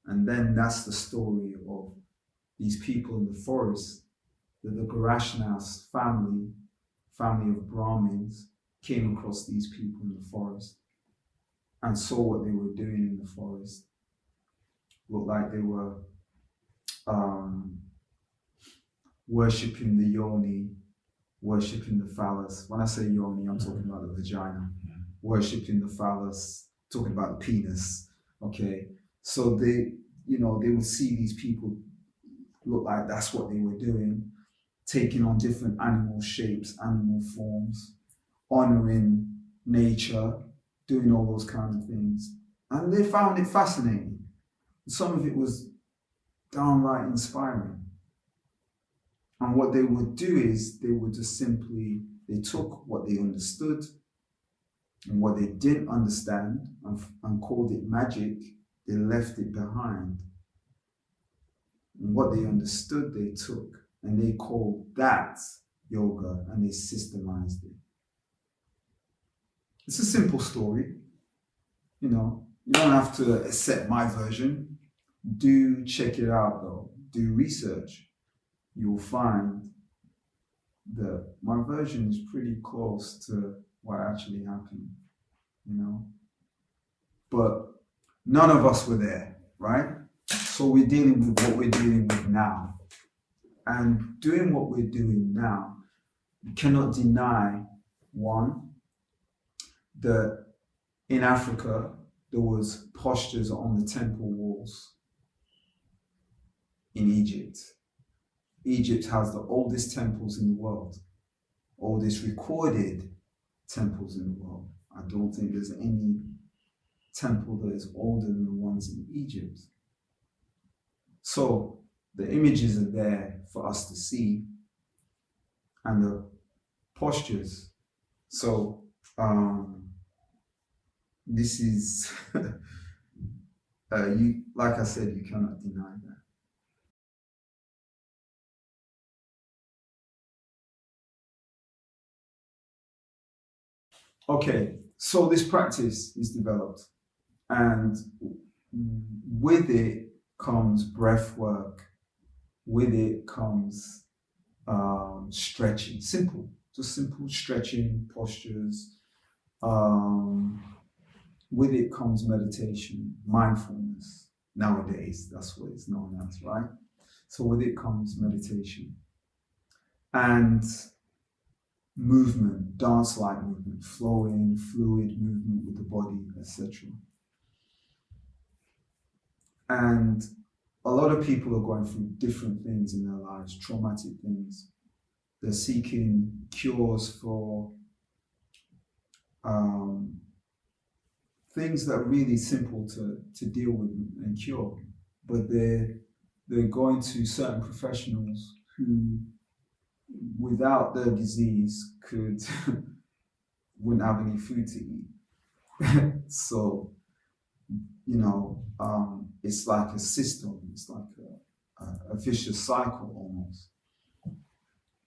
A: And then that's the story of these people in the forest, that the Garashnas family of Brahmins, came across these people in the forest and saw what they were doing in the forest. Looked like they were worshipping the yoni, worshipping the phallus. When I say yoni, I'm talking about the vagina. Worshipping the phallus, talking about the penis. Okay, so they would see these people, look like that's what they were doing, taking on different animal shapes, animal forms, honoring nature, doing all those kinds of things. And they found it fascinating. Some of it was downright inspiring. And what they would do is they would just simply, they took what they understood and what they didn't understand and called it magic. They left it behind. And what they understood, they took, and they called that yoga, and they systemized it. It's a simple story. You don't have to accept my version. Do check it out though. Do research. You'll find that my version is pretty close to what actually happened, But none of us were there, right? So we're dealing with what we're dealing with now. And doing what we're doing now, you cannot deny, one, that in Africa, there was postures on the temple walls in Egypt. Egypt has the oldest temples in the world, oldest recorded temples in the world. I don't think there's any temple that is older than the ones in Egypt. So the images are there for us to see, and the postures. So this is, like I said, you cannot deny that. Okay, so this practice is developed, and with it comes breath work, with it comes stretching, just simple stretching postures. With it comes meditation, mindfulness. Nowadays, that's what it's known as, right? So with it comes meditation and movement, dance-like movement, flowing, fluid movement with the body, etc. And a lot of people are going through different things in their lives, traumatic things. They're seeking cures for things that are really simple to deal with and cure, but they're going to certain professionals who, without their disease, wouldn't have any food to eat. So, it's like a system. It's like a vicious cycle almost.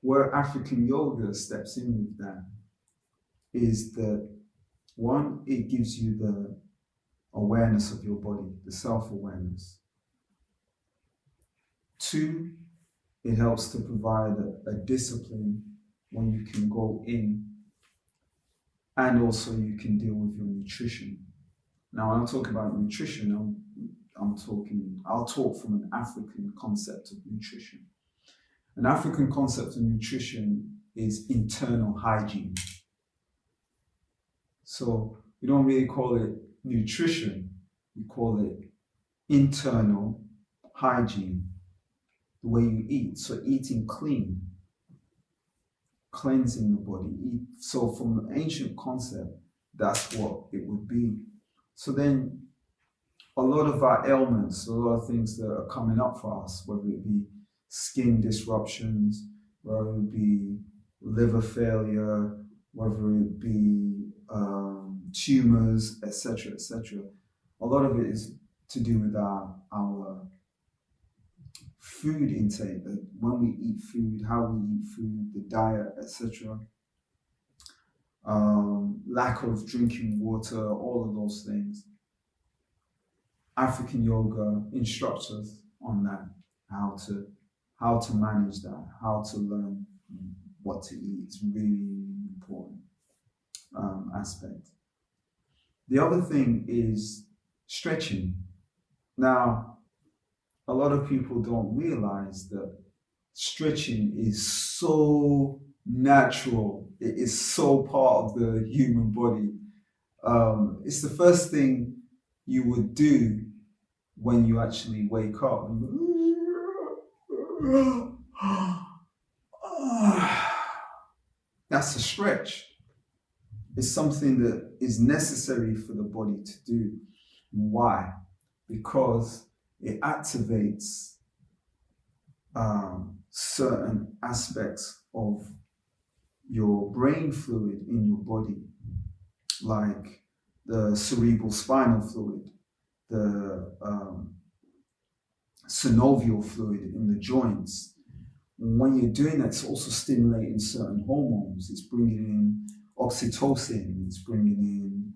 A: Where African yoga steps in with that is that, one, it gives you the awareness of your body, the self-awareness. Two, it helps to provide a discipline when you can go in, and also you can deal with your nutrition. Now, when I talk about nutrition, I'll talk from an African concept of nutrition. An African concept of nutrition is internal hygiene. So we don't really call it nutrition, we call it internal hygiene, the way you eat. So eating clean, cleansing the body. So from the ancient concept, that's what it would be. So then a lot of our ailments, a lot of things that are coming up for us, whether it be skin disruptions, whether it be liver failure, whether it be tumors, etc., etc. A lot of it is to do with our food intake, that when we eat food, how we eat food, the diet, etc. Lack of drinking water, all of those things. African yoga instructs us on that, how to manage that, how to learn what to eat. It's really important aspect. The other thing is stretching. Now, a lot of people don't realize that stretching is so natural. It is so part of the human body. It's the first thing you would do when you actually wake up. That's a stretch. It's something that is necessary for the body to do. Why? Because it activates certain aspects of your brain fluid in your body, like the cerebral spinal fluid, the synovial fluid in the joints. When you're doing that, it's also stimulating certain hormones. It's bringing in oxytocin, it's bringing in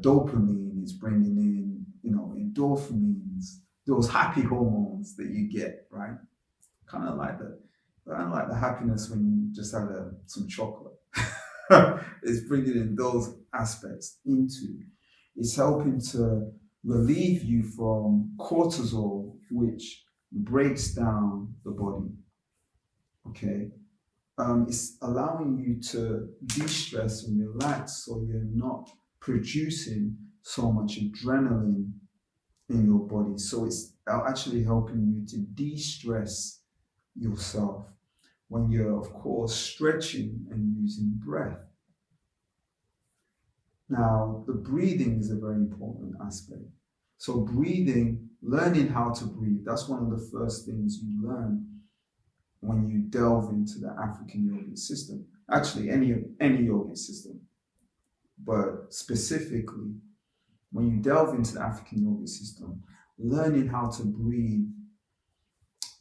A: dopamine, it's bringing in, endorphins, those happy hormones that you get, right? Kind of like the happiness when you just had some chocolate. It's bringing in those aspects into. It's helping to relieve you from cortisol, which breaks down the body. Okay. It's allowing you to de-stress and relax, so you're not producing so much adrenaline in your body. So it's actually helping you to de-stress yourself when you're, of course, stretching and using breath. Now, the breathing is a very important aspect. So breathing, learning how to breathe, that's one of the first things you learn when you delve into the African yoga system. Actually, any yoga system. But specifically, when you delve into the African yoga system, learning how to breathe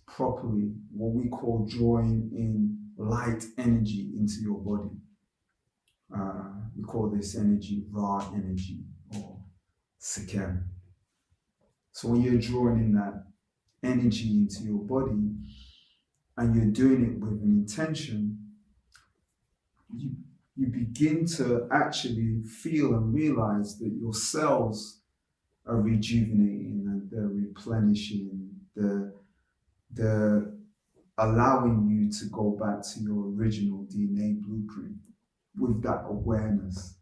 A: properly, what we call drawing in light energy into your body. We call this energy raw energy, or Sekem. So when you're drawing in that energy into your body, and you're doing it with an intention, you begin to actually feel and realize that your cells are rejuvenating and they're replenishing, they're allowing you to go back to your original DNA blueprint with that awareness.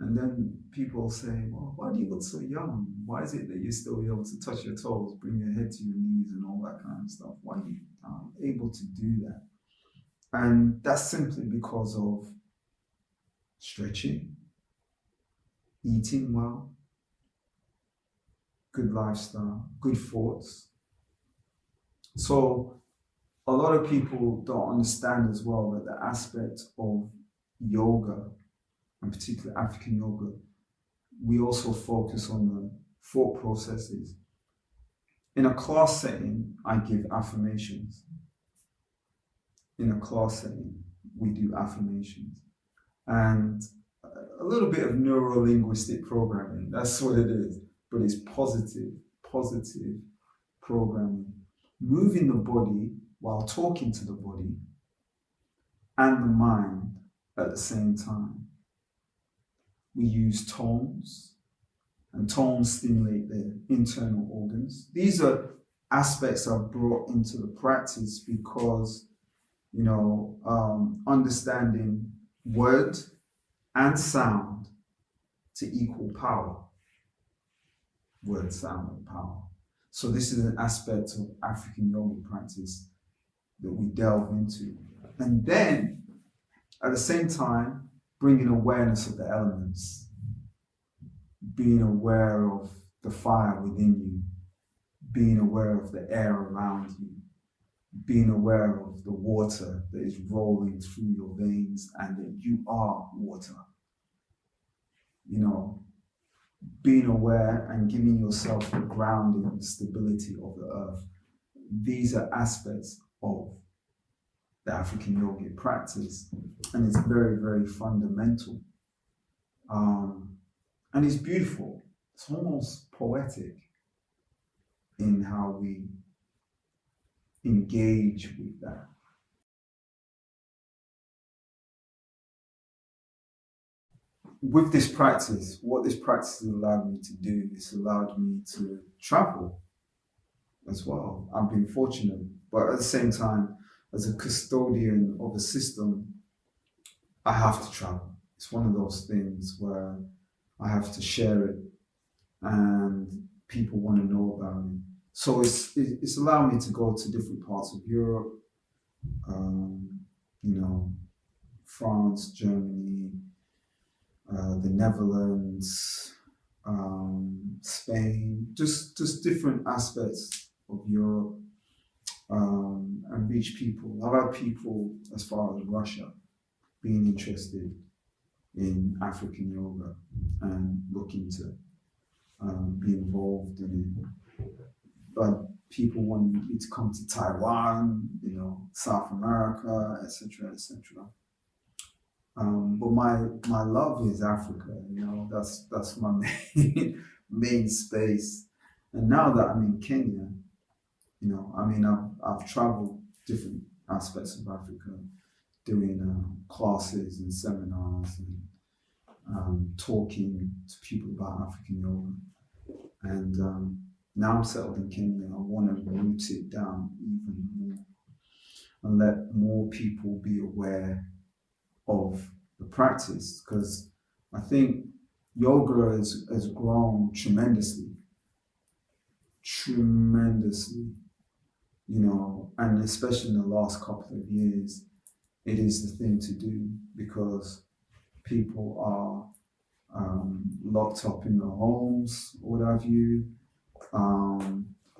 A: And then people say, well, why do you look so young? Why is it that you're still able to touch your toes, bring your head to your knees and all that kind of stuff? Why are you able to do that? And that's simply because of stretching, eating well, good lifestyle, good thoughts. So a lot of people don't understand as well that the aspect of yoga, and particularly African yoga, we also focus on the thought processes. In a class setting, I give affirmations. In a class setting, we do affirmations. And a little bit of neuro-linguistic programming, that's what it is. But it's positive programming. Moving the body while talking to the body and the mind at the same time. We use tones, and tones stimulate the internal organs. These are aspects I've brought into the practice because, understanding word and sound to equal power. Word, sound, and power. So this is an aspect of African yoga practice that we delve into. And then, at the same time, bringing awareness of the elements, being aware of the fire within you, being aware of the air around you, being aware of the water that is rolling through your veins and that you are water. Being aware and giving yourself the grounding and stability of the earth. These are aspects of the African yogic practice, and it's very, very fundamental. And it's beautiful. It's almost poetic in how we engage with that. With this practice, what this practice has allowed me to do, it's allowed me to travel as well. I've been fortunate, but at the same time, as a custodian of a system, I have to travel. It's one of those things where I have to share it and people want to know about it. So it's allowed me to go to different parts of Europe, France, Germany, the Netherlands, Spain, just different aspects of Europe, and reach people. I've had people as far as Russia being interested in African yoga and looking to be involved in it. But people want me to come to Taiwan, South America, etc., etc. But my love is Africa. That's my main space. And now that I'm in Kenya, I've traveled different aspects of Africa, doing classes and seminars and talking to people about African yoga. And now I'm settled in Kenya. I want to root it down even more and let more people be aware of the practice, because I think yoga has grown tremendously, and especially in the last couple of years, it is the thing to do because people are locked up in their homes, what have you.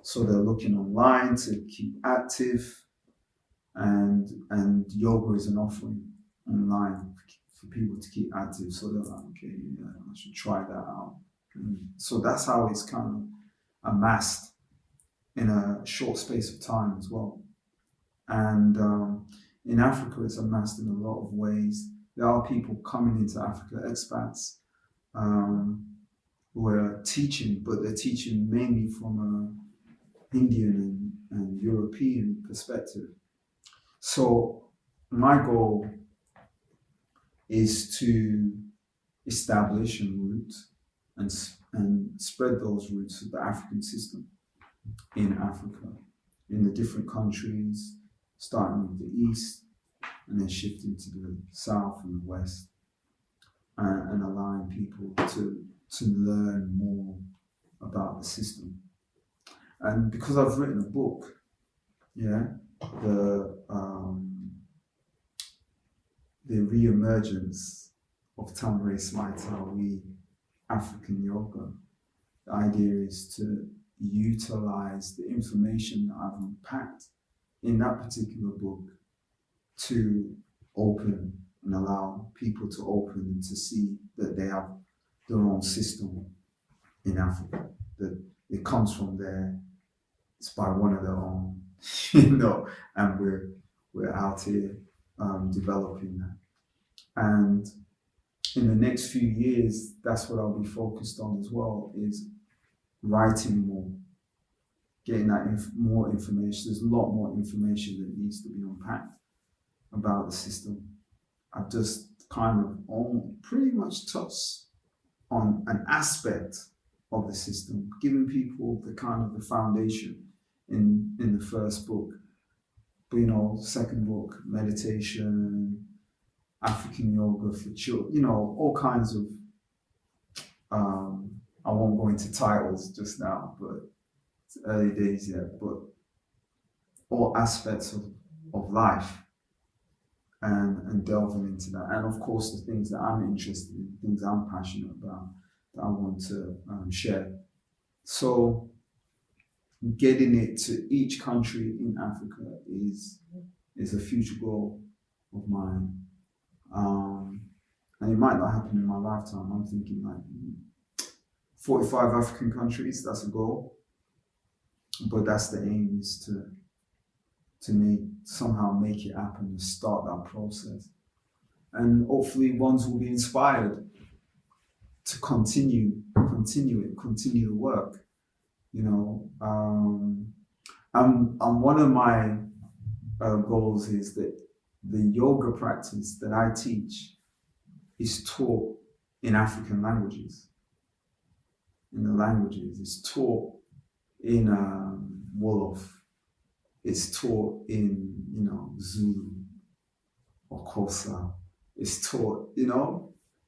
A: So they're looking online to keep active, and yoga is an offering online for people to keep active. So they're like, okay, yeah, I should try that out. And so that's how it's kind of amassed in a short space of time as well. And in Africa, it's amassed in a lot of ways. There are people coming into Africa, expats, who are teaching, but they're teaching mainly from Indian and European perspective. So my goal is to establish and root and spread those roots of the African system in Africa, in the different countries, starting with the East and then shifting to the South and the West, and allowing people to learn more about the system. And because I've written a book, the re-emergence of Tama-re Smai Taui, Afrikan Yoga, the idea is to utilize the information that I've unpacked in that particular book to open and allow people to open and to see that they have their own system in Africa, that it comes from there, it's by one of their own, and we're out here developing that. And in the next few years, that's what I'll be focused on as well, is writing more, getting that more information. There's a lot more information that needs to be unpacked about the system. I've just kind of pretty much touched on an aspect of the system, giving people the kind of the foundation in the first book. But second book, meditation, African yoga for children, all kinds of I won't go into titles just now, but it's early days yet, but all aspects of life and delving into that. And of course the things that I'm interested in, things I'm passionate about, that I want to share. So getting it to each country in Africa is a future goal of mine. And it might not happen in my lifetime. I'm thinking like 45 African countries, that's a goal. But that's the aim, is to somehow make it happen and start that process. And hopefully ones will be inspired to continue the work. And one of my goals is that the yoga practice that I teach is taught in African languages. In the languages, it's taught in Wolof, it's taught in Zulu or Xhosa. It's taught,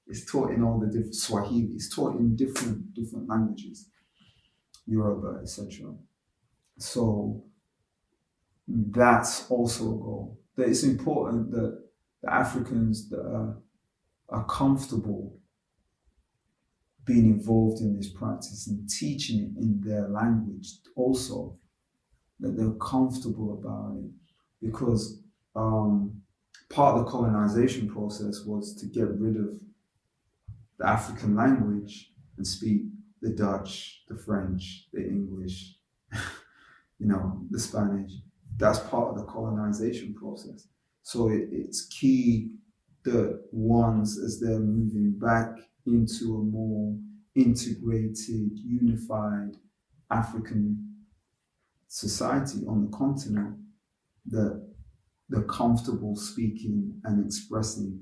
A: it's taught in all the different Swahili. It's taught in different languages, Yoruba, etc. So that's also a goal. That it's important that the Africans that are comfortable being involved in this practice and teaching it in their language also, that they're comfortable about it, because part of the colonization process was to get rid of the African language and speak the Dutch, the French, the English, the Spanish. That's part of the colonization process. So it's key that ones, as they're moving back into a more integrated, unified African society on the continent, that they're comfortable speaking and expressing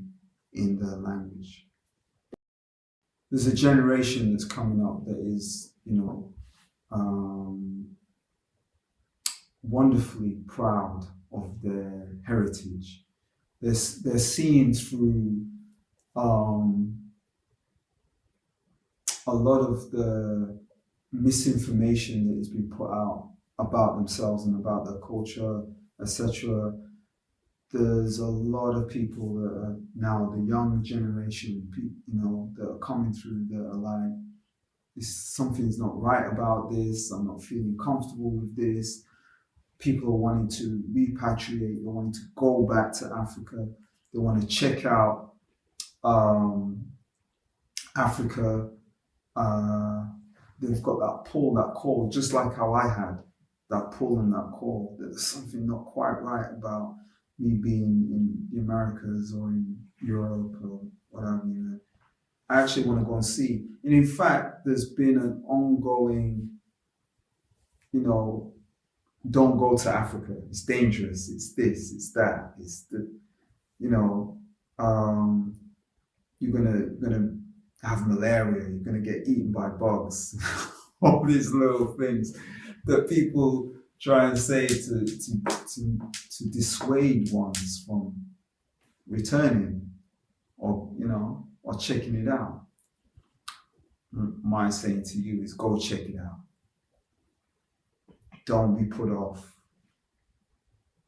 A: in their language. There's a generation that's coming up that is, wonderfully proud of their heritage. They're seeing through a lot of the misinformation that has been put out about themselves and about their culture, etc. There's a lot of people that are now the young generation, that are coming through that are like, something's not right about this, I'm not feeling comfortable with this. People are wanting to repatriate, they want to go back to Africa, they want to check out Africa. They've got that pull, that call, just like how I had that pull and that call, that there's something not quite right about me being in the Americas or in Europe or whatever. I actually want to go and see. And in fact, there's been an ongoing, don't go to Africa. It's dangerous. It's this. It's that. It's the, you know, you're gonna have malaria. You're gonna get eaten by bugs. All these little things that people try and say to dissuade ones from returning, or or checking it out. My saying to you is go check it out. Don't be put off.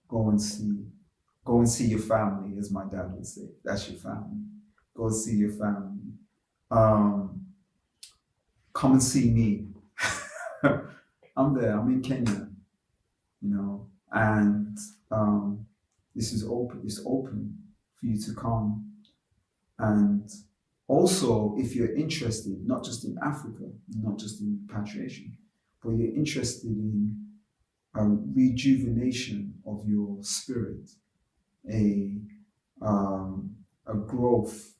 A: Go and see your family, as my dad would say. That's your family. Go see your family. Come and see me. I'm there. I'm in Kenya, and this is open. It's open for you to come. And also, if you're interested, not just in Africa, not just in repatriation, but you're interested in a rejuvenation of your spirit, a growth,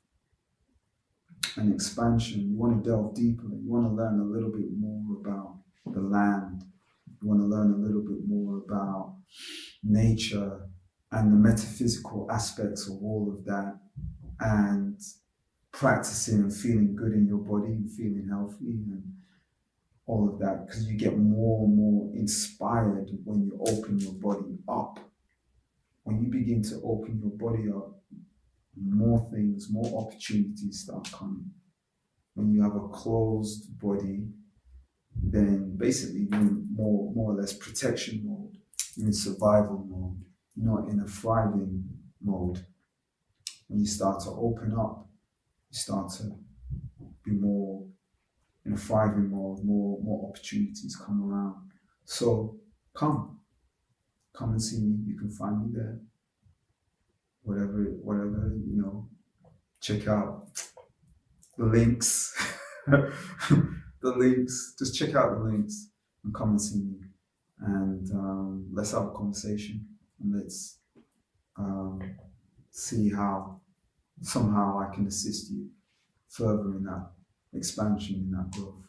A: an expansion. You want to delve deeper. You want to learn a little bit more about the land. You want to learn a little bit more about nature and the metaphysical aspects of all of that, and practicing and feeling good in your body and feeling healthy and all of that, because you get more and more inspired when you open your body up. When you begin to open your body up, more things, more opportunities start coming. When you have a closed body, then basically you're in more or less protection mode. You're in survival mode. You're not in a thriving mode. When you start to open up, you start to be more in a thriving mode, more opportunities come around. So come and see me. You can find me there. Whatever, check out the links. Just check out the links and come and see me. And let's have a conversation, and let's see how somehow I can assist you further in that expansion, in that growth.